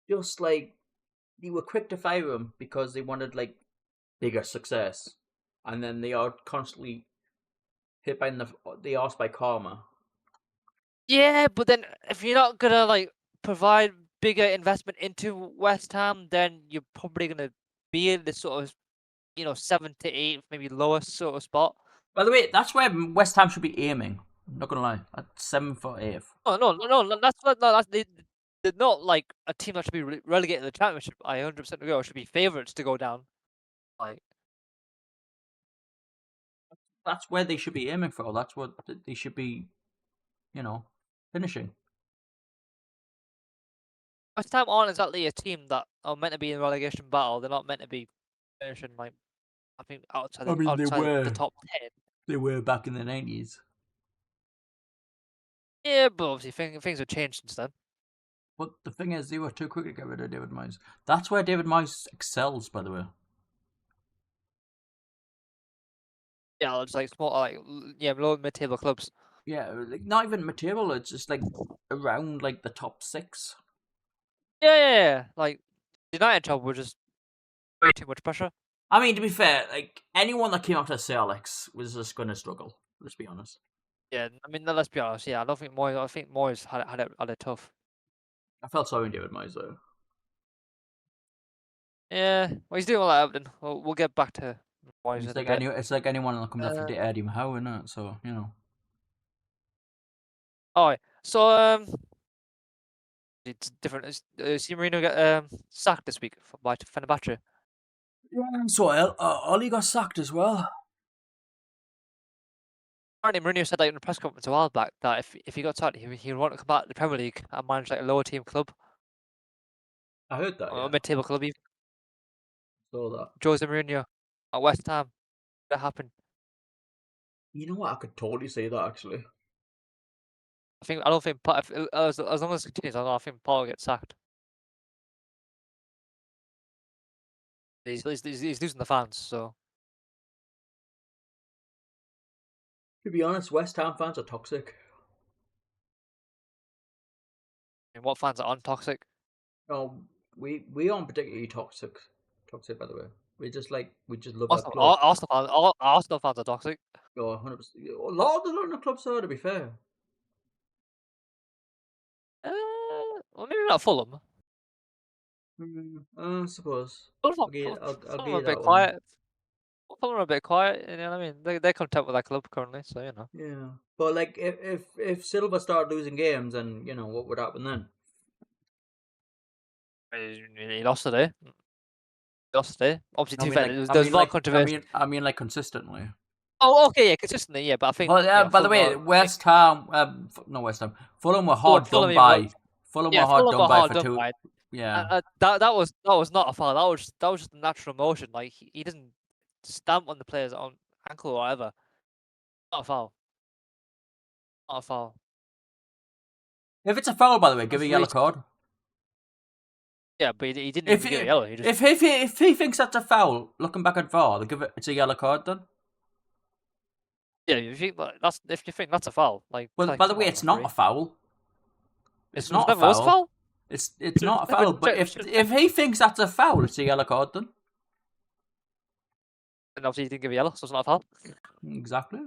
Just like they were quick to fire him because they wanted like bigger success, and then they are constantly hit by the arse by karma. Yeah, but then if you're not gonna like provide bigger investment into West Ham, then you're probably gonna be in this sort of 7 to 8, maybe lower sort of spot. By the way, that's where West Ham should be aiming. I'm not gonna lie, at 7th or 8th. No, that's they're not like a team that should be relegated to the championship. I 100% agree. Or should be favourites to go down. Like That's where they should be aiming for. That's what they should be, finishing. West Ham aren't exactly a team that are meant to be in relegation battle. They're not meant to be finishing like I think outside I mean, they were. the top 10. They were back in the 90s. Yeah, but obviously things have changed since then. But the thing is, they were too quick to get rid of David Moyes. That's where David Moyes excels, by the way. Yeah, it's like small, low mid-table clubs. Yeah, like not even mid-table. It's just like around like the top 6. Yeah. Like the United job were just way too much pressure. I mean, to be fair, like anyone that came after Sir Alex was just going to struggle. Let's be honest. Yeah, I mean, let's be honest. Yeah, I think Moyes had it tough. I felt sorry in David Moyes though. Yeah, well, he's doing all that. Then we'll get back to Moyes. It's like anyone that comes after Eddie Howe, isn't it? So Alright, so it's different. See Mourinho get sacked this week by Fenerbahce. Yeah, so Ollie got sacked as well. Apparently, Mourinho said in a press conference a while back that if he got sacked, he would want to come back to the Premier League and manage like a lower team club. I heard that. Or a mid-table club even. Saw that. Jose Mourinho at West Ham. That happened. You know what? I could totally see that actually. I don't think as long as it continues, I think Paul will get sacked. He's losing the fans, so. To be honest, West Ham fans are toxic. I mean, what fans are untoxic? Oh, we aren't particularly toxic. Toxic, by the way. We just love our club. Arsenal fans are toxic. Oh, 100%. A lot of the London clubs are, to be fair. Well, maybe not Fulham. I suppose. Fulham are a bit quiet. Fulham are a bit quiet. You know what I mean? They're content with that club currently, so you know. Yeah, but like if Silva started losing games, then what would happen then? He lost today. Obviously, to be fair, there's a lot like, of controversy. I mean, like consistently. Oh, okay, yeah, consistently, yeah. But I think. Well, by the way, West Ham, no West Ham, Fulham were hard done by. Fulham were hard done by for 2. Yeah. That was not a foul. That was just a natural motion. Like he didn't stamp on the player's on ankle or whatever. Not a foul. Not a foul. If it's a foul, by the way, give a yellow card. Yeah, but he didn't give a yellow. He just... If he thinks that's a foul, looking back at VAR, they give it's a yellow card then. Yeah, if you think that's a foul, like. Well, by the way, it's not a foul. It's not a foul. foul. It's not a foul. But if he thinks that's a foul, it's a yellow card then. And obviously he didn't give a yellow, so it's not a foul. Exactly.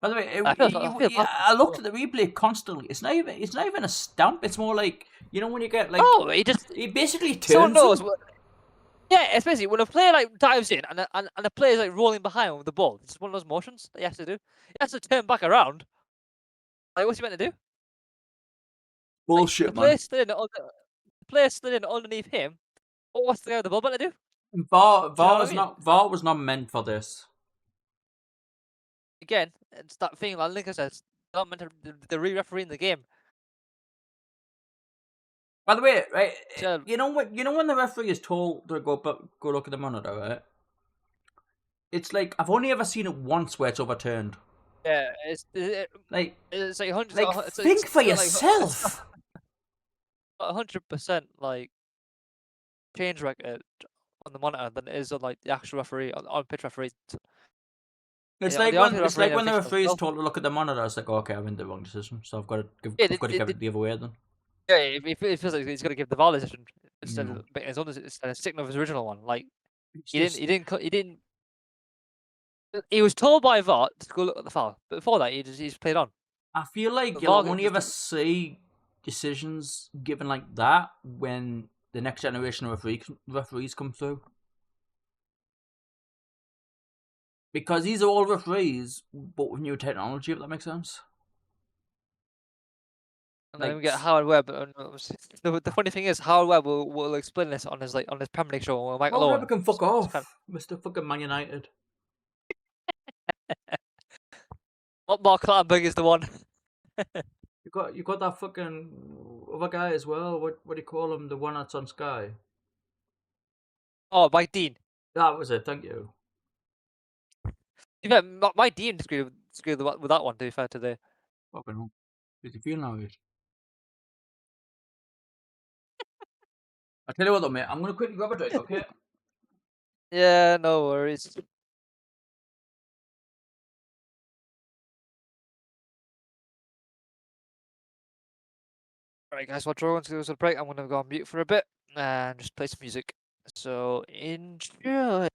By the way, I looked at the replay constantly. It's not even a stamp. It's more like when you get like. Oh, he basically turns. Someone knows. Yeah, it's basically when a player like dives in and the player's like rolling behind with the ball. It's one of those motions that he has to do. He has to turn back around. Like, what's he meant to do? Bullshit, man. The player slid in underneath him. What's the guy with the ball meant to do? VAR was not meant for this. Again, it's that thing like Lincoln says. Not meant to the re-refereeing the game. By the way, right? You know when the referee is told to go look at the monitor, right? It's like I've only ever seen it once where it's overturned. Yeah, it's like 100. Think for yourself. 100% like change record on the monitor than it is on like the actual referee on pitch referee. It's like when the referee is told to look at the monitor. It's like, okay, I made the wrong decision, so I've got to give it the other way then. Yeah, it feels like he's got to give the VAR decision instead of his own, instead of sticking with his original one. Like he didn't. He was told by VAR to go look at the foul, but before that, he just played on. I feel like you'll only ever see decisions given like that when the next generation of referees come through. Because these are all referees, but with new technology, if that makes sense. And then we get Howard Webb. The funny thing is, Howard Webb will explain this on his Premier League show. Howard Webb can fuck off, Mr. fucking Man United. What Mark Clattenburg is the one? You got that fucking other guy as well. What do you call him? The one that's on Sky. Oh, Mike Dean. That was it. Thank you. Yeah, Mike Dean screwed with that one. To be fair to the. Fucking hell. Did you feel now? I tell you what, though, mate. I'm gonna quickly grab a drink, okay? Yeah, no worries. Alright, guys, while Drogon's goes to the break, I'm gonna go on mute for a bit and just play some music. So enjoy.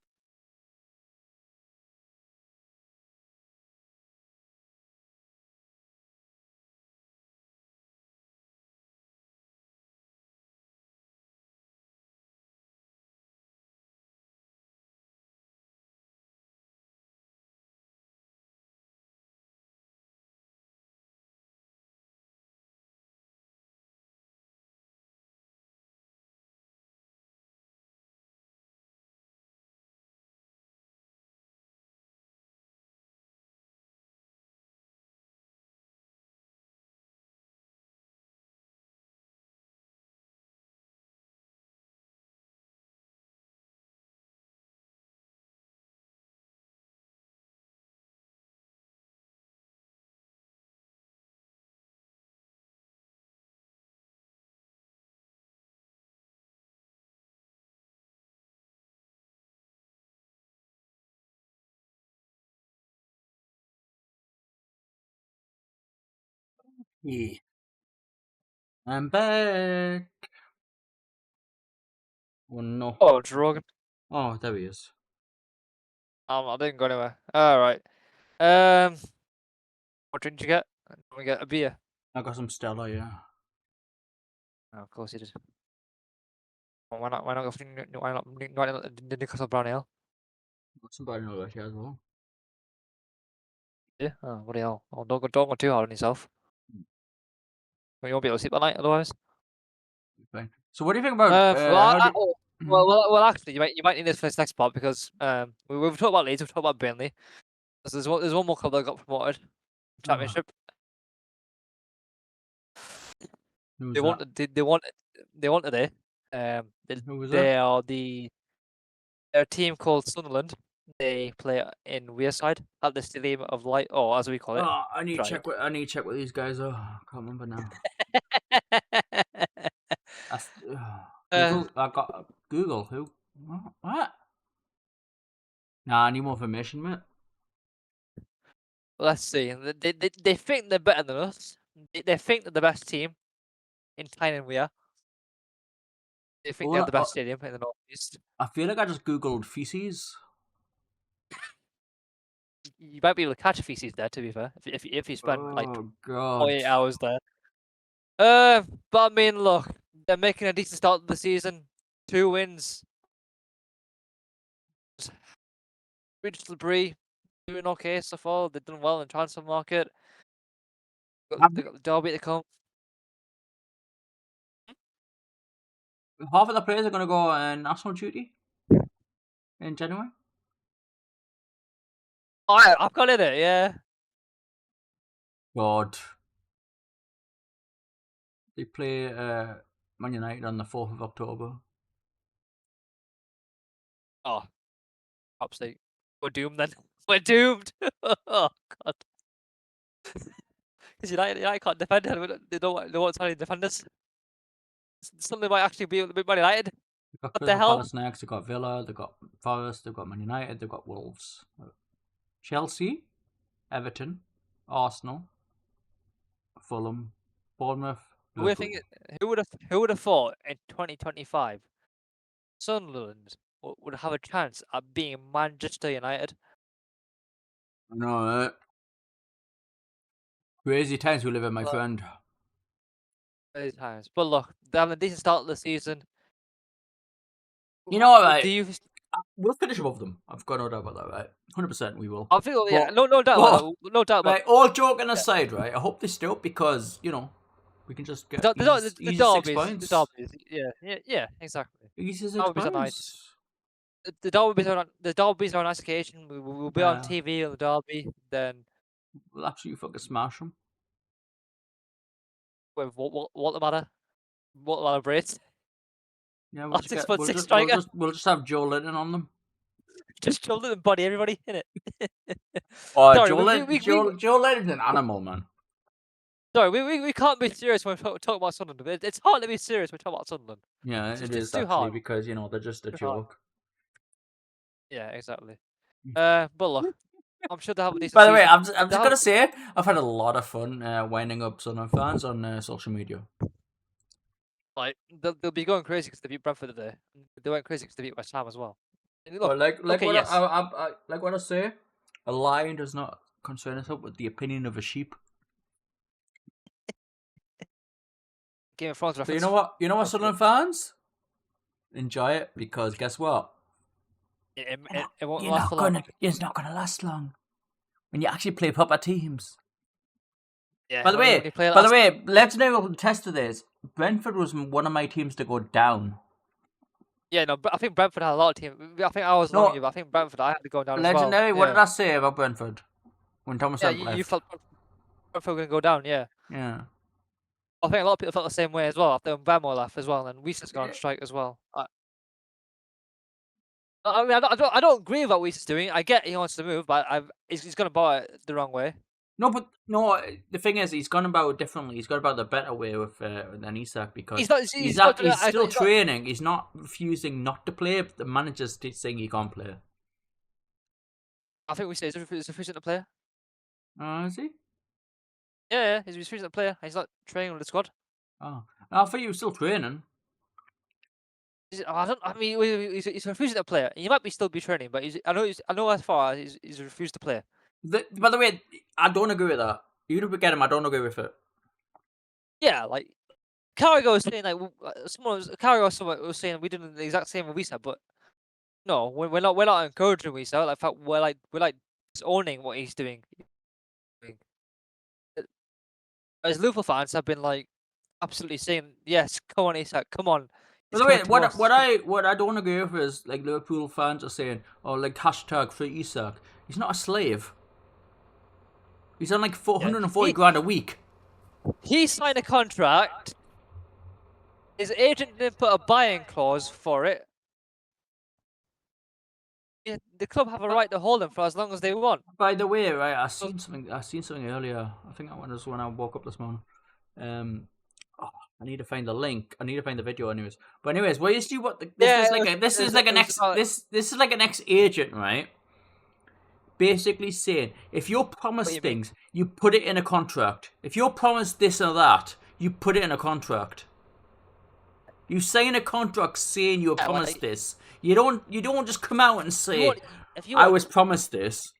Yeah. I'm back. Oh no. Oh, Drogon. Oh, there he is. I didn't go anywhere. Alright. What drink did you get? We get a beer. I got some Stella, yeah. Oh, of course you did. Well, why not go for the Newcastle Brown Ale? Got some Brighton over here as well. Yeah. Oh, what the hell? Oh, don't go too hard on yourself. You won't be able to sleep at night otherwise. Fine. So what do you think about? Well, actually, you might need this for this next part because we've talked about Leeds, we've talked about Burnley. There's one more club that got promoted, Championship. Who's They that? won today. Who was They that? are they're a team called Sunderland. They play in Wearside at the Stadium of Light, or as we call it. Oh, I need to Right. check what these guys are. I can't remember now. Google. I got Google. Who? What? Nah, I need more information, mate. Let's see. They think they're better than us. They think they're the best team in Tyne and Weir. They think they have the best stadium in the northeast. I feel like I just googled feces. You might be able to catch a feces there. To be fair, if you spend like Oh god. 48 hours there. But I mean, look, they're making a decent start to the season. 2 wins. Bridge doing okay so far. They've done well in the transfer market. They got the derby to come. Half of the players are going to go on national duty in January. Oh, I've got it. Yeah. God. They play Man United on the 4th of October. Oh, absolutely. We're doomed then. We're doomed. Oh god. Because United can't defend. They won't sign any defenders. Something might actually be Man United. They've got What the Crystal hell? Palace next. They've got Villa. They've got Forest. They've got Man United. They've got Wolves. Chelsea, Everton, Arsenal, Fulham, Bournemouth. Who would have thought in 2025 Sunderland would have a chance at being Manchester United? I know, crazy times we live in, my friend. Many times. But look, they're having a decent start of the season. You know what, right? We'll finish above them. I've got no doubt about that, right? 100% we will. I feel, yeah, no doubt about that. No doubt about right, all joking aside, right? I hope they stay up because, you know, we can just get the easy 6 derbies. points. The derbies. Yeah, exactly. Easy 6 Derbies are points. nice. the derby's on nice occasion. We'll be on TV on the derby. Then We'll absolutely fucking smash them. with what the matter? What the matter, Brits? Yeah, Our 6'6" striker. we'll just have Joe Linton on them. Just shoulder and body everybody in it. Oh, Sorry, Joe Linton's an animal, man. Sorry, we can't be serious when we talk about Sunderland. It's hard to be serious when we talk about Sunderland. Yeah, It's it just is too actually hard. because they're just a Too hard. joke. Yeah, exactly. But look, I'm sure they have a decent By the way, season. I'm just gonna say I've had a lot of fun winding up Sunderland fans on social media. Like they'll be going crazy because they beat Brentford today. They went crazy because they beat West Ham as well. And look, But like okay, what yes. like what I say, a lion does not concern itself with the opinion of a sheep. Game of Thrones So reference. you know what, Sunderland fans, enjoy it because guess what? It won't last for long. It's not gonna last long when you actually play proper teams. Yeah, By the when you play way, let's know the test of this. Brentford was one of my teams to go down. Yeah, no, but I think Brentford had a lot of teams. I think I was No. along with you, but I think Brentford I had to go down Legendary. as well. What did I say about Brentford when Thomas Yeah, left? you felt Brentford were going to go down, yeah. Yeah. I think a lot of people felt the same way as well after Bammo left as well, and Weiss gone on strike as well. I mean, I don't agree with what Weiss is doing. I get he wants to move, but he's going about it the wrong way. No, but the thing is, he's gone about it differently. He's gone about the better way with than Isak because he's still training. He's not refusing not to play. But the manager's saying he can't play. I think Weiss is refusing to play. Is he? Yeah, he's refusing to play. He's not training with the squad. Oh, I thought he was still training. He's refusing to play. He might still be training, but I know as far as he's refused to play. By the way, I don't agree with that. Even if we get him, I don't agree with it. Yeah, like Carragher was saying, like someone was saying we did the exact same with Weiss, but no, we're not encouraging Weiss. Like we're like owning what he's doing. As Liverpool fans have been like absolutely saying, yes, come on, Isak, come on. By the way, what I don't agree with is like Liverpool fans are saying, oh, like hashtag free Isak. He's not a slave. He's on like 440 grand a week. He signed a contract. His agent didn't put a buy-in clause for it. Yeah, the club have a right to hold him for as long as they want. By the way, right, I seen something earlier. I think that was when I woke up this morning. I need to find the link. I need to find the video, anyways. But anyways, what you see? This is like an ex-agent, right? Basically saying, if you're promised things, you put it in a contract. If you're promised this or that, you put it in a contract. You sign a contract saying you were promised this. You don't just come out and say, I was promised this.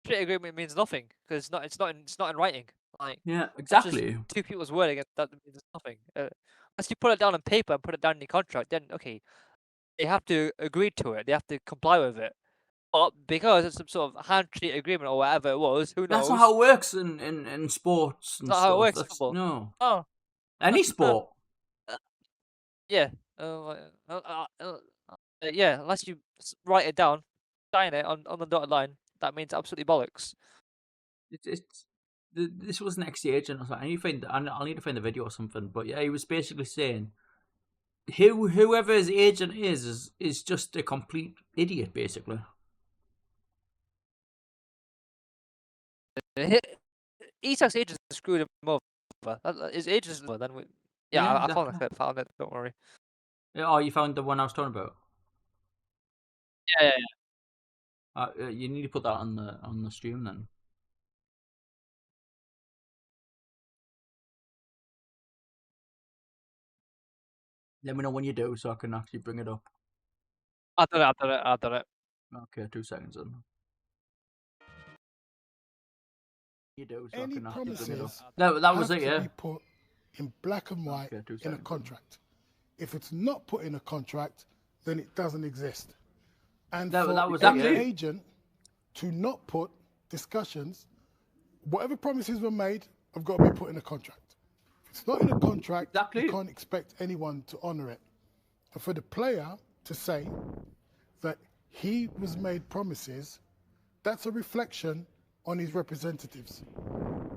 Trade agreement means nothing because it's not in writing. Like, yeah, exactly. Two people's word against that means nothing. Unless you put it down on paper and put it down in the contract, then okay, they have to agree to it. They have to comply with it. But because it's some sort of handshake agreement or whatever it was, who knows? That's not how it works in sports. And not stuff. how it works. That's, no. Oh. Any sport. Yeah. Yeah. Unless you write it down, sign it on the dotted line, that means absolutely bollocks. This was an ex-agent or something. I'll need to find the video or something. But yeah, he was basically saying, whoever his agent is just a complete idiot, basically. Isak's agent screwed him over. His agent is then we. Yeah, I found the clip. Found it. Don't worry. Yeah, oh, you found the one I was talking about. Yeah. You need to put that on the stream then. Let me know when you do, so I can actually bring it up. I've done it. Okay, 2 seconds then. You do, so Any I can actually bring it up. promises That was it, have to yeah. be put in black and white Okay, 2 in a seconds. contract. If it's not put in a contract, then it doesn't exist. And That for was any it, yeah. agent to not put discussions, whatever promises were made, have got to be put in a contract. If it's not in a contract, Exactly. you can't expect anyone to honour it. And for the player to say that he was made promises, that's a reflection on his representatives.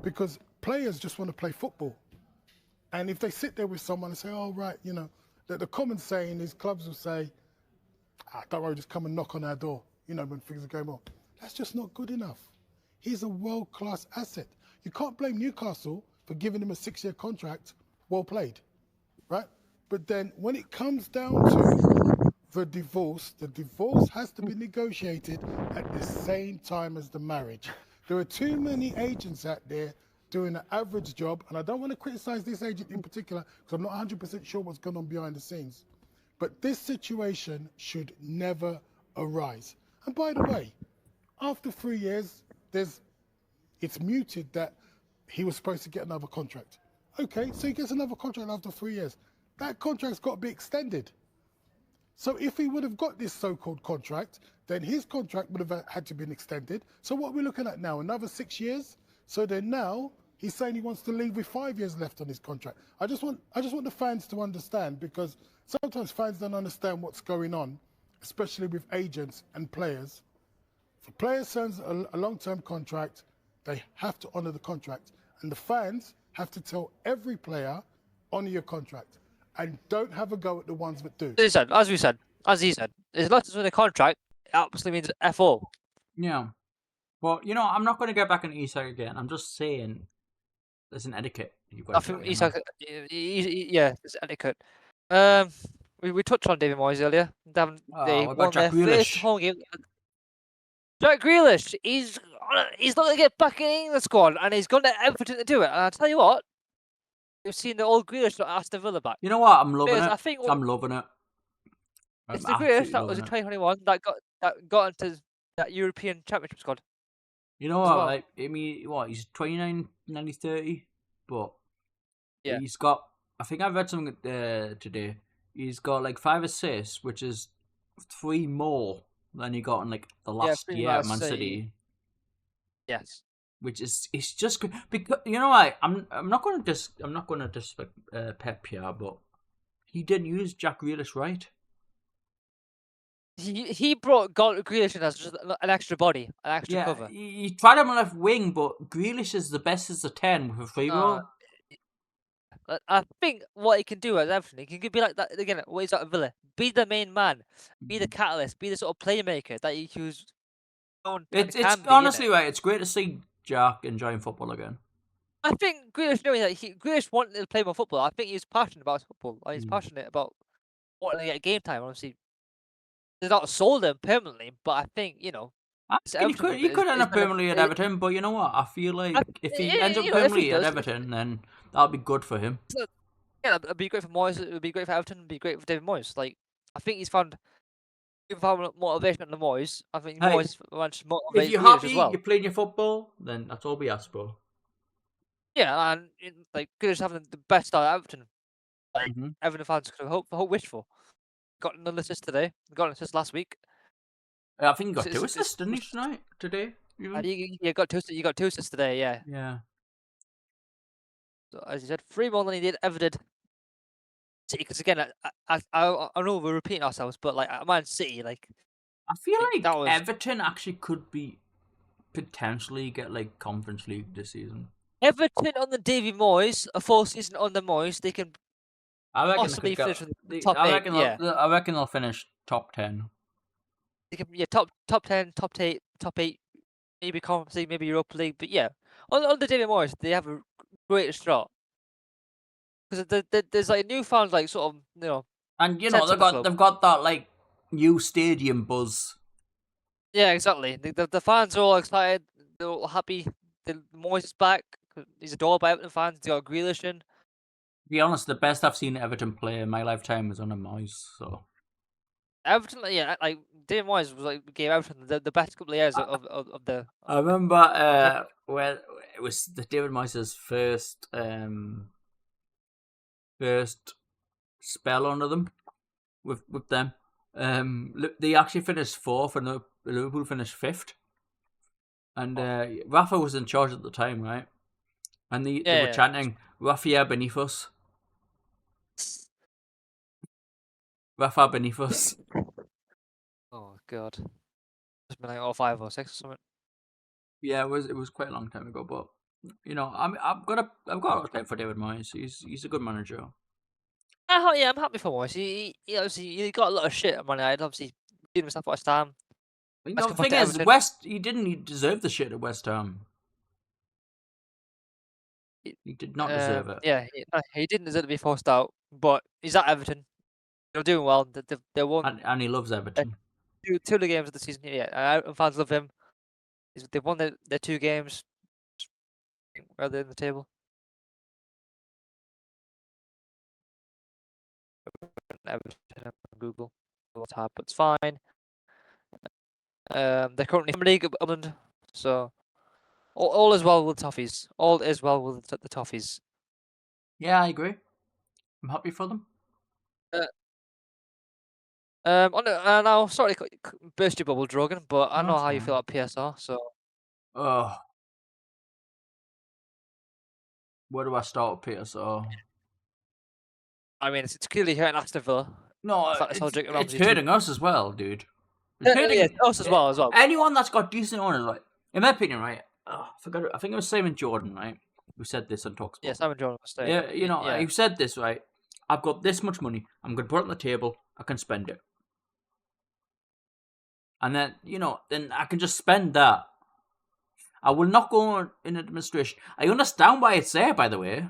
Because players just want to play football. And if they sit there with someone and say, oh, right, you know, the common saying is clubs will say, don't worry, just come and knock on our door, you know, when things are going wrong. That's just not good enough. He's a world-class asset. You can't blame Newcastle for giving him a 6-year contract, well played, right? But then when it comes down to the divorce has to be negotiated at the same time as the marriage. There are too many agents out there doing an average job, and I don't want to criticize this agent in particular because I'm not 100% sure what's going on behind the scenes. But this situation should never arise. And by the way, after 3 years, it's muted that he was supposed to get another contract. Okay, so he gets another contract after 3 years. That contract's got to be extended. So if he would have got this so-called contract, then his contract would have had to been extended. So what are we looking at now? Another 6 years? So then now he's saying he wants to leave with 5 years left on his contract. I just want the fans to understand, because sometimes fans don't understand what's going on, especially with agents and players. If a player signs a long-term contract, they have to honour the contract. And the fans have to tell every player, honour your contract. And don't have a go at the ones that do. As he said, as long as it's in a contract, it absolutely means FO. Yeah. Well, you know, I'm not going to get back on Isak again. I'm just saying there's an etiquette. You've got I to think do, you Isak, know. yeah, it's etiquette. We touched on David Moyes earlier. They what about won their Jack first Grealish? home game. Jack Grealish, he's not going to get back in the squad, and he's going to Everton to do it. And I tell you what, you've seen the old Grealish not Aston Villa back. You know what? I'm loving Because it. I think I'm loving it. it's I'm the Grealish absolutely that was in loving it. 2021 that got into that European Championship squad. You know as what? well. Like, I mean, what? He's 29, nearly 30, but Yeah. he's got. I think I read something today. He's got like 5 assists, which is 3 more than he got in like the last 3 year at more Man City. City. Yes. Which is, it's just good because you know what? I'm not going to disrespect Pep here, but he didn't use Jack Grealish right. He brought Grealish in as just an extra body, an extra Yeah, cover. he tried him on left wing, but Grealish is the best as a 10 with a free roll. I think what he can do as Everton, he can be like that again. What he's at Villa, be the main man, be the catalyst, be the sort of playmaker that he was. It's honestly right. It's great to see Jack enjoying football again. I think Grealish knowing that Grealish wanted to play more football. I think he was passionate about football. He's passionate about wanting to get game time. Obviously, they're not sold him permanently, but I think He could end up permanently at Everton, but you know what? I feel like if he ends up permanently at Everton, then that'll be good for him. Yeah, it'd be great for Moyes. It would be great for Everton. It'd be great for David Moyes. Like, I think he's found motivation in the Moyes. I think Hey, Moyes wants to motivate If you're Grealish happy, as well. you're playing your football, then that's all we ask for. Yeah, and like Grealish having the best start at Everton. Like Mhm. Everton fans could have wished for. Got another assist today. Got an assist last week. I think he got It's- 2 it's- assists, didn't he, tonight? Today? even? And you got two. You got 2 assists today. Yeah. Yeah. So as you said, 3 more than he did ever did. City, because again, I know we're repeating ourselves, but like at Man City, like I feel Like, like that was- Everton actually could be potentially get like Conference League this season. Everton on the Davy Moyes, a full season under Moyes, they can I reckon possibly they could finish get, with they- top I 8. reckon Yeah, I reckon they'll finish top 10. they can top 10, top 8, maybe Conference League, maybe Europa League. But yeah, on the Davy Moyes, they have a great start because there's like newfound like sort of And you know sense of the club. they've got that like new stadium buzz. Yeah, exactly. The fans are all excited. They're all happy. The Moyes is back. He's adored by Everton fans. They got Grealish in. To be honest, the best I've seen Everton play in my lifetime was under Moyes. So Everton, like David Moyes was like gave Everton the best couple of years of the. I remember when it was the David Moyes' first spell under them with them. They actually finished 4th and Liverpool finished 5th. And Rafa was in charge at the time, right? And they were chanting, Rafa beneath us. Rafa Benitez. Oh god, it's been like 05 or 6 or something. Yeah, it was quite a long time ago, but you know, I've got a lot of time for David Moyes. He's a good manager. I'm happy for Moyes. He obviously he got a lot of shit at Man United. Obviously, doing himself at West Ham. You Let's know, the come back thing to is, Everton. he didn't deserve the shit at West Ham. He did not deserve it. Yeah, he didn't deserve to be forced out, but he's at Everton. They're doing well. They won And he loves Everton. two of the games of the season. Yeah, and fans love him. They've won their 2 games. Rather in the table. Everton on Google. Tab, but it's fine. They're currently in the League of England, so all is well with the Toffees. All is well with the Toffees. Yeah, I agree. I'm happy for them. Now, sorry to burst your bubble, Drogan, but I No, know it's how you fine. feel about PSR, so Oh, where do I start with PSR? I mean, it's clearly hurting Aston Villa. No, In fact, it's all Jacob it's Ramsey too. hurting us as well, dude. It's Yeah, us as well. Anyone that's got decent owners, like in my opinion, right? I forgot. I think it was Simon Jordan, right? Who said this on Talksport. Yeah, Simon Jordan was saying. Yeah, you know, yeah. he said this, right? I've got this much money. I'm going to put it on the table. I can spend it. And then, you know, then I can just spend that. I will not go in administration. I understand why it's there, by the way.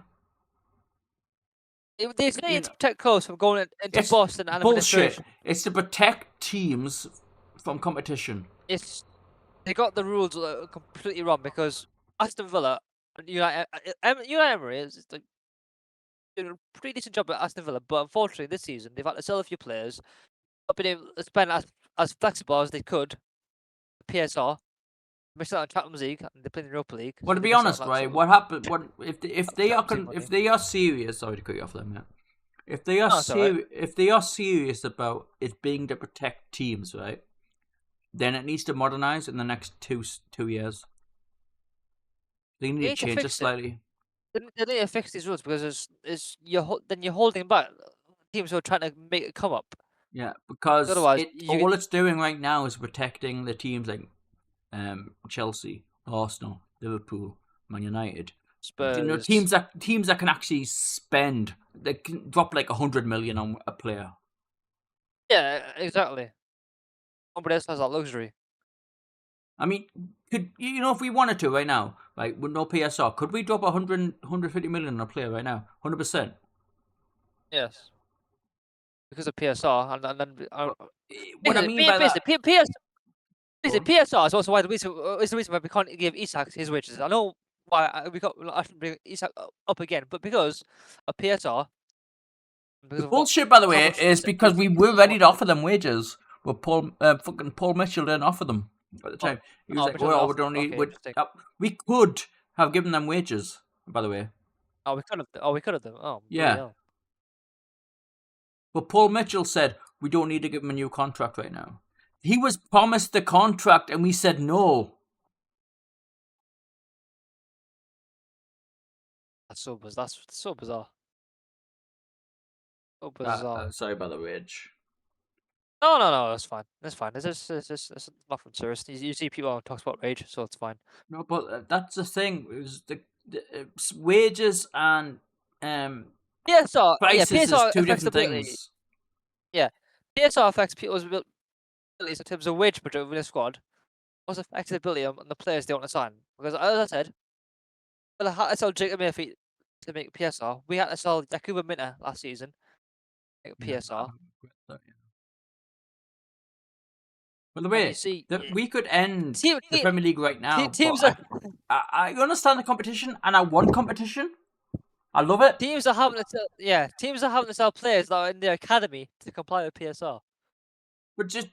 They say it's to protect clubs from going into It's Boston and bullshit. administration. It's to protect teams from competition. They got the rules completely wrong because Aston Villa and Unai Emery is like doing a pretty decent job at Aston Villa, but unfortunately this season they've had to sell a few players, not been able to spend as flexible as they could. PSR missed out on Champions League and they played in the Europa League. Well, to be honest, right, what happened? If they are serious? Sorry to cut you off there, man. If they are serious about it being to protect teams, right, then it needs to modernize in the next two years. They need to change it slightly. They need to fix these rules because you're holding back teams who are trying to make it come up. Yeah, because otherwise all it's doing right now is protecting the teams like Chelsea, Arsenal, Liverpool, Man United. Spurs. You know, teams that can actually spend. They can drop like 100 million on a player. Yeah, exactly. Nobody else has that luxury. I mean, if we wanted to right now, like with no PSR, could we drop 150 million on a player right now? 100%. Yes. Because of PSR, and then what I mean by that, PSR is also why the reason why we can't give Isak his wages. I know why I should bring Isak up again, but because of PSR. The bullshit, by the way, is because we were ready to offer them wages, but Paul Mitchell didn't offer them at the time. He was like, "Well, we don't need." We could have given them wages, by the way. We could have done. Oh, yeah. Hell. But Paul Mitchell said we don't need to give him a new contract right now. He was promised the contract, and we said no. That's so bizarre. So bizarre. Sorry about the rage. No, that's fine. That's fine. It's nothing serious. You see people talk about rage, so it's fine. No, but that's the thing. It was the wages and PSR. prices PSR is two different things. Yeah, PSR affects people's abilities in terms of wage budget within a squad. Also affects the ability on the players they want to sign. Because as I said, I had to sell Jacob Murphy to make PSR. We had to sell Yakuba Minter last season. PSR. By the way, we could end the Premier League right now. I understand the competition, and I want competition. I love it. Teams are having to sell players that are in their academy to comply with PSR. But just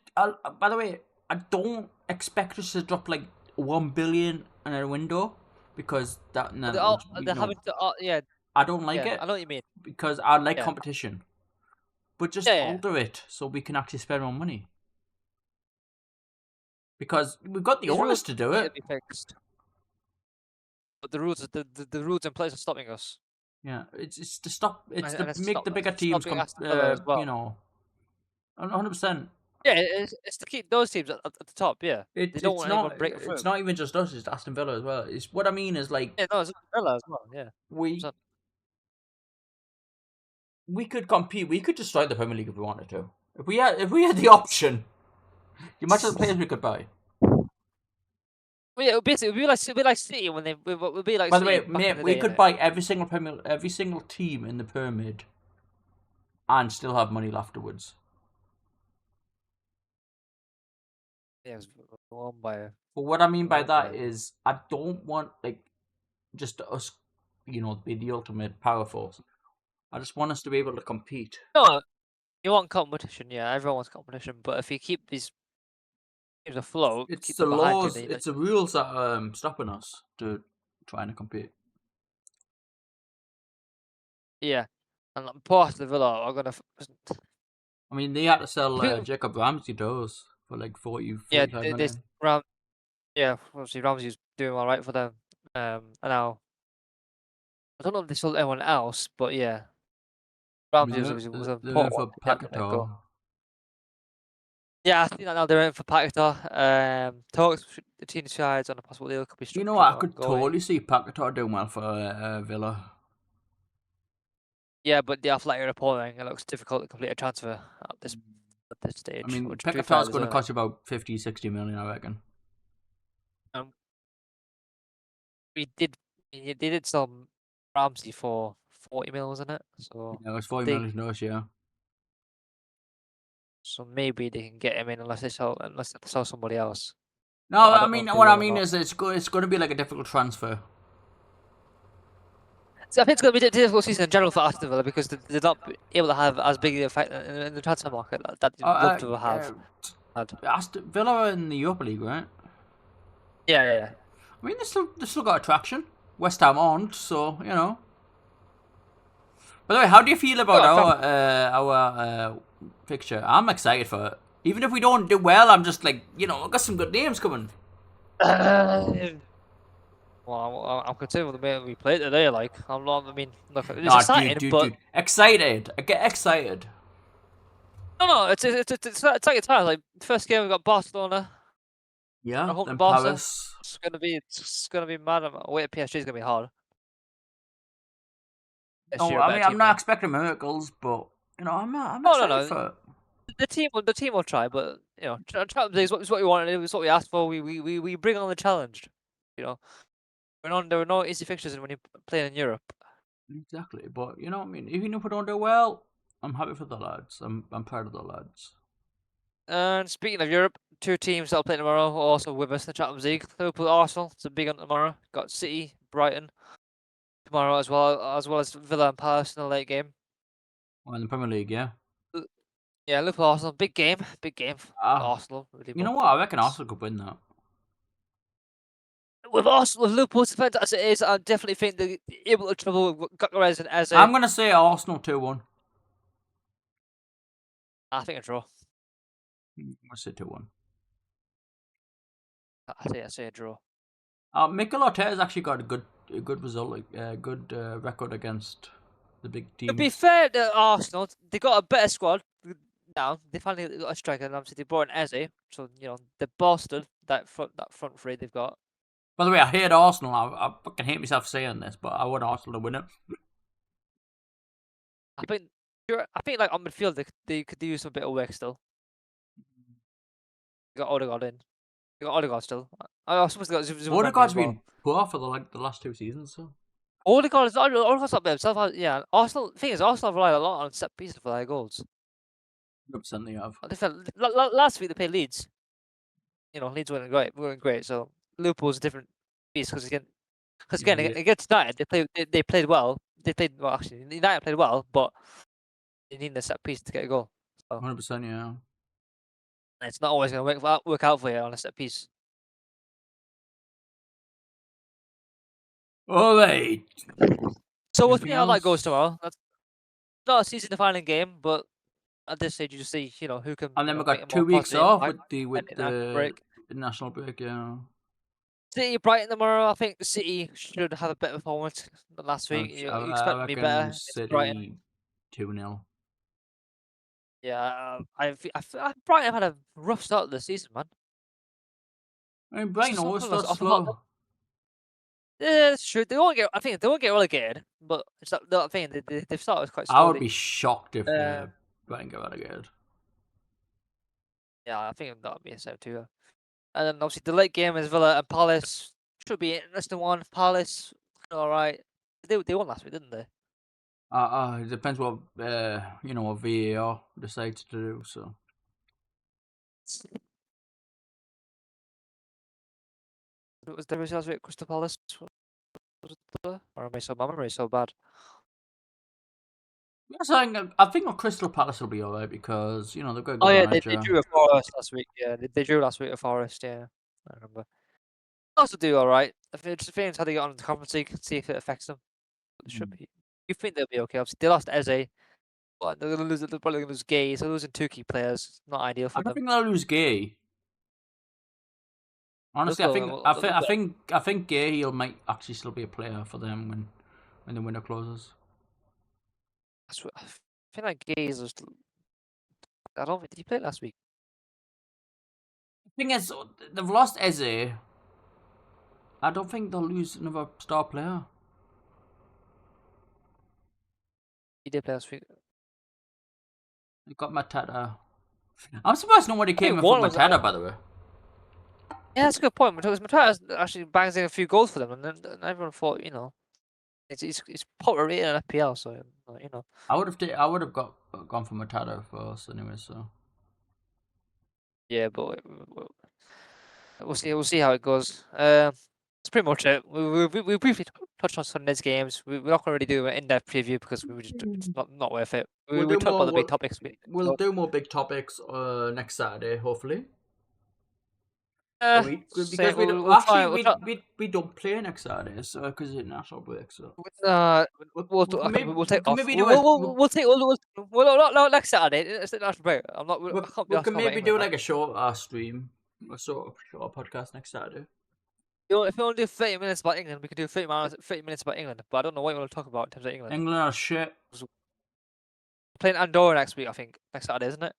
by the way, I don't expect us to drop like 1 billion in a window because that. I don't like it. I know what you mean. Because I like competition. But just alter it so we can actually spend more money. Because we've got the owners to do it. Be fixed. But the rules in place are stopping us. Yeah, it's to stop. It's to make the bigger teams, you know. 100%. Yeah, it's to keep those teams at the top. Yeah, they don't It's want anyone not. breaking through. It's not even just us. It's Aston Villa as well. It's what I mean is like Yeah, no, it's Villa as well. Yeah, we 100%. we could compete. We could destroy the Premier League if we wanted to. If we had the option, you imagine the players we could buy. Well, yeah, basically, it'd be like City when they would be like. By the City way, back mate, in the we day, could innit? buy every single team in the pyramid, and still have money afterwards. Yeah, it was won by. But what I mean by Oh, that my. is, I don't want like just us, be the ultimate power force. I just want us to be able to compete. No, you want competition. Yeah, everyone wants competition. But if you keep these teams afloat, It's keep the them behind you, laws, then it's the rules that are stopping us to trying to compete. yeah. And like, poor Aston Villa are gonna. I mean, they had to sell Who- Jacob Ramsey to us for like 40, Yeah, 45 they million. Yeah, obviously Ramsey's doing all right for them. And now I don't know if they sold anyone else, but yeah, Ramsey was an They're important for one to get them to Paquetá. go. Yeah, I think that now they're in for Paquetá. Talks between the team sides on a possible deal could be You struck. know what? I could totally see Paquetá doing well for Villa. Yeah, but the Athletic reporting, it looks difficult to complete a transfer at this stage. I mean, which, to be fair, Paquetá's going to there's cost you about 50, 60 million, I reckon. they did some Ramsey for 40 mil, wasn't it? So Yeah, it was 40 they- million to us, yeah. so maybe they can get him in unless they sell somebody else. No, But I I don't know mean, if they what I will or mean not. is it's going to be like a difficult transfer. So I think it's going to be a difficult season in general for Aston Villa because they're not able to have as big an effect in the transfer market that they'd love to have had. Aston Villa are in the Europa League, right? Yeah. I mean, they still got attraction. West Ham aren't, so you know. By the way, how do you feel about our fixture? I'm excited for it. Even if we don't do well, I'm just like, we've got some good names coming. Well, I'm concerned with the way we played today. Like, I'm not. I mean, look, it's Nah, exciting, dude, but excited. I get excited. no, it's like it's hard. Like first game we got Barcelona. Yeah, I hope then Barca. Paris. It's gonna be mad. Away at PSG is gonna be hard. No, I mean, I'm not expecting miracles, but I'm excited for it. The team will try, but Champions League is what we wanted. It's what we asked for. We bring on the challenge. There were no easy fixtures when you play in Europe. Exactly, but you know what I mean. Even if we don't do well, I'm happy for the lads. I'm proud of the lads. And speaking of Europe, two teams that'll play tomorrow are also with us in the Champions League. Liverpool, Arsenal. It's a big one tomorrow. Got City, Brighton tomorrow as well as Villa and Palace in the late game. Well, in the Premier League, yeah. Yeah, Liverpool, Arsenal, big game. Arsenal. Really You know what? I reckon Arsenal could win that. With Liverpool's defence as it is, I definitely think they're able to trouble with Gyökeres and Eze. I'm gonna say Arsenal 2-1. I think a draw. I'm gonna say 2-1. I say a draw. Mikel Arteta's actually got a good result, like good record against the big teams. To be fair to Arsenal, they got a better squad now. They finally got a striker, and obviously they brought in Eze, so they bolstered that front three they've got. By the way, I hate Arsenal. I fucking hate myself saying this, but I want Arsenal to win it. I think like on midfield they could use a bit of work still. They got Odegaard in. They got Odegaard still. I was supposed to got Zubimendi Odegaard's as well. been poor for the last 2 seasons, so. Odegaard's up there himself. Yeah, Arsenal. Thing is, Arsenal rely a lot on set pieces for their goals. 100% they have. They felt, last week they played Leeds. Leeds weren't great. So Liverpool's a different beast because again against United they played well. Actually United played well, but they need a set piece to get a goal. So 100%, yeah. it's not always going to work out for you on a set piece. All right. So we'll Anything see how that else? goes tomorrow. That's not a season-defining game, but at this stage you just see who can. And then we've make got it more 2 weeks positive, off right? with International the break. national break, yeah. City Brighton tomorrow. I think City should have a better performance than last week. You expect me better. It's Brighton. City 2-0. Yeah, Brighton have had a rough start to the season, man. I mean, Brighton Just always off starts the hot- slow. Yeah, it's true. They won't get. I think they won't get relegated, but it's that thing. They've started quite I slowly. would be shocked if Uh, Brighton get relegated. Yeah, I think that would be a set too. And then obviously the late game is Villa and Palace. Should be an interesting one. Palace, all right. They won last week, didn't they? It depends what what VAR decides to do. So Was the results at Crystal Palace? Was it Villa? Or am I so my memory is so bad? yes, I think Crystal Palace will be alright because they've got a good Oh yeah, manager. they drew a Forest last week. Yeah, they drew last week at Forest. Yeah, I remember. Also do all right. I think it just depends how they get on in the Conference League. See if it affects them. It should be. You think they'll be okay? Obviously, they lost Eze. But they're gonna lose. They're probably gonna lose Gay. So losing 2 key players not ideal for I don't them. think they'll lose Gay. Honestly, I think Gay might actually still be a player for them when the window closes. I feel like Gay is just. I don't think did he play last week. The thing is, they've lost Eze. I don't think they'll lose another star player. He did play last week. They got Matata. I'm surprised nobody came in for one was- Matata, by the way. Yeah, that's a good point. Matata actually bangs in a few goals for them, and then everyone thought, he's popular rated in FPL, so I would have gone for Matata first anyway. So Yeah, but we'll see how it goes. That's pretty much it. We briefly touched on Sunday's games. We're not going to really do an in-depth preview because it's not worth it. We We'll do talked about the more- big topics. we'll do more big topics next Saturday, hopefully. Because we don't play next Saturday, so because it's national break. So we'll take off. maybe do We'll next Saturday. It's the national break. I can't be we can asked maybe about do England, like a short stream, a sort of short podcast next Saturday. If you want to do 30 minutes about England, we could do 30 minutes about England. But I don't know what you want to talk about in terms of England. England are shit. Playing Andorra next week, I think. Next Saturday, isn't it?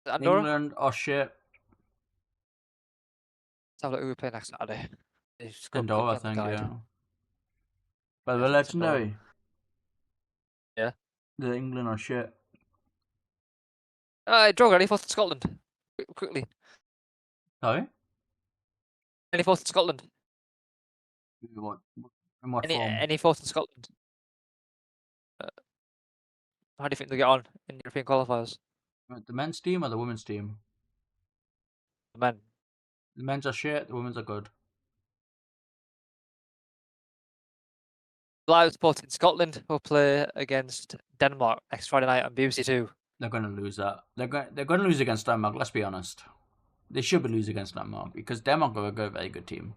Is it Andorra? England are shit. Let's have a look who we play next Saturday. Just go Andorra, I quickly on the think, guide. yeah. But the I think it's Andorra. legendary. Yeah. The England are shit. Drogo, any thoughts on Scotland? Quickly. Sorry? Any thoughts on Scotland? In what form? Any thoughts on Scotland? How do you think they get on in European qualifiers? The men's team or the women's team? The men. The men's are shit, the women's are good. Live Sporting Scotland will play against Denmark next Friday night on BBC Two. They're going to lose that. They're going to lose against Denmark, let's be honest. They should be losing against Denmark because Denmark are a very good team.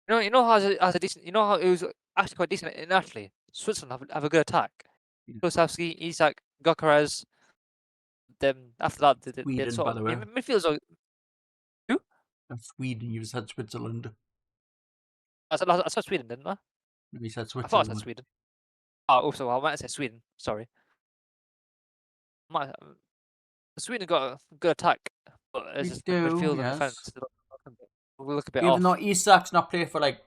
You know how as a decent. You know how it was actually quite decent internationally. Switzerland have a good attack. Yeah. Klosowski, Isak, Gokares. Then after that, they Sweden, sort by of the way. midfielders. That's Sweden, you said Switzerland. I said Sweden, didn't I? You said I thought I Switzerland. said Sweden. Oh, also, I might have said Sweden. Sorry. Sweden got a good attack, but it's just do, midfield yes. and defense. We look a bit Even off. though Isak's not played for like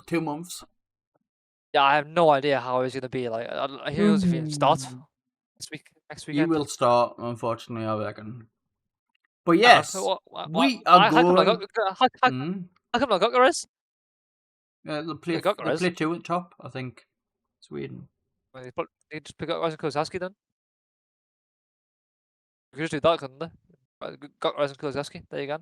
2 months. Yeah, I have no idea how he's gonna be. Like, he knows if he starts next He weekend. will start, unfortunately, I reckon. But yes, we are How come I going. got how come I got Gokares? They'll play Gokares? 2 at top, I think. Sweden. Well, they just pick up Gokares and Klosowski then. We could just do that, couldn't they? Gokares and Klosowski. There you go.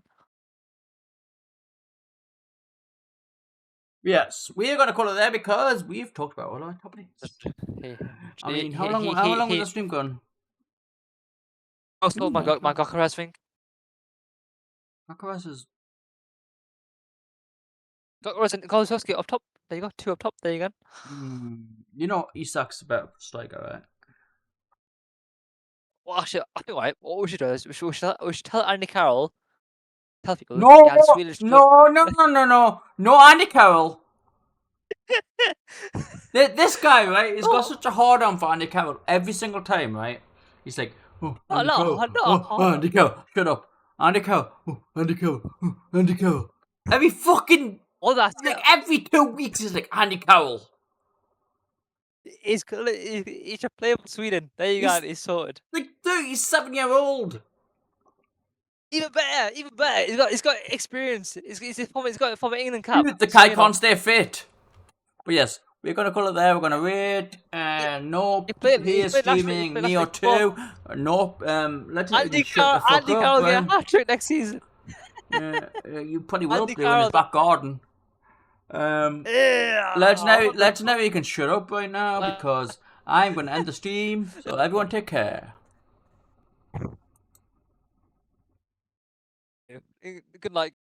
Yes, we are going to call it there because we've talked about all our topics. I mean, how long was the stream going? Also, my Gokares thing. Gokares is... Gokares and Klosowski up top. There you go. 2 up top. There you go. You know, Isak's a better striker, right? Well, actually, I think right. What we should do is we should tell Andy Carroll. Tell people. No, he had a Swedish no, Andy Carroll. This guy, right, he's got such a hard on for Andy Carroll every single time, right? He's like, oh, Andy no, Carroll, no, oh, Andy Carroll, shut up. Andy Carroll, oh, Andy Carroll, oh, Andy Carroll. Every fucking, All that. like every 2 weeks he's like, Andy Carroll. He should play for Sweden. There you go. He's sorted. Like, dude, he's 7-year-old. Even better. He's got experience. He's got from England cap. The guy can't stay fit. But yes, we're gonna call it there. We're gonna rate. No He played streaming nationally Neo before. 2. No. Let's Andy shut the fuck Carroll up. get a hat trick next season. You probably will Andy do in his Carroll. back garden. Legendary, you can shut up right now because I'm gonna end the stream. So everyone take care. Good night.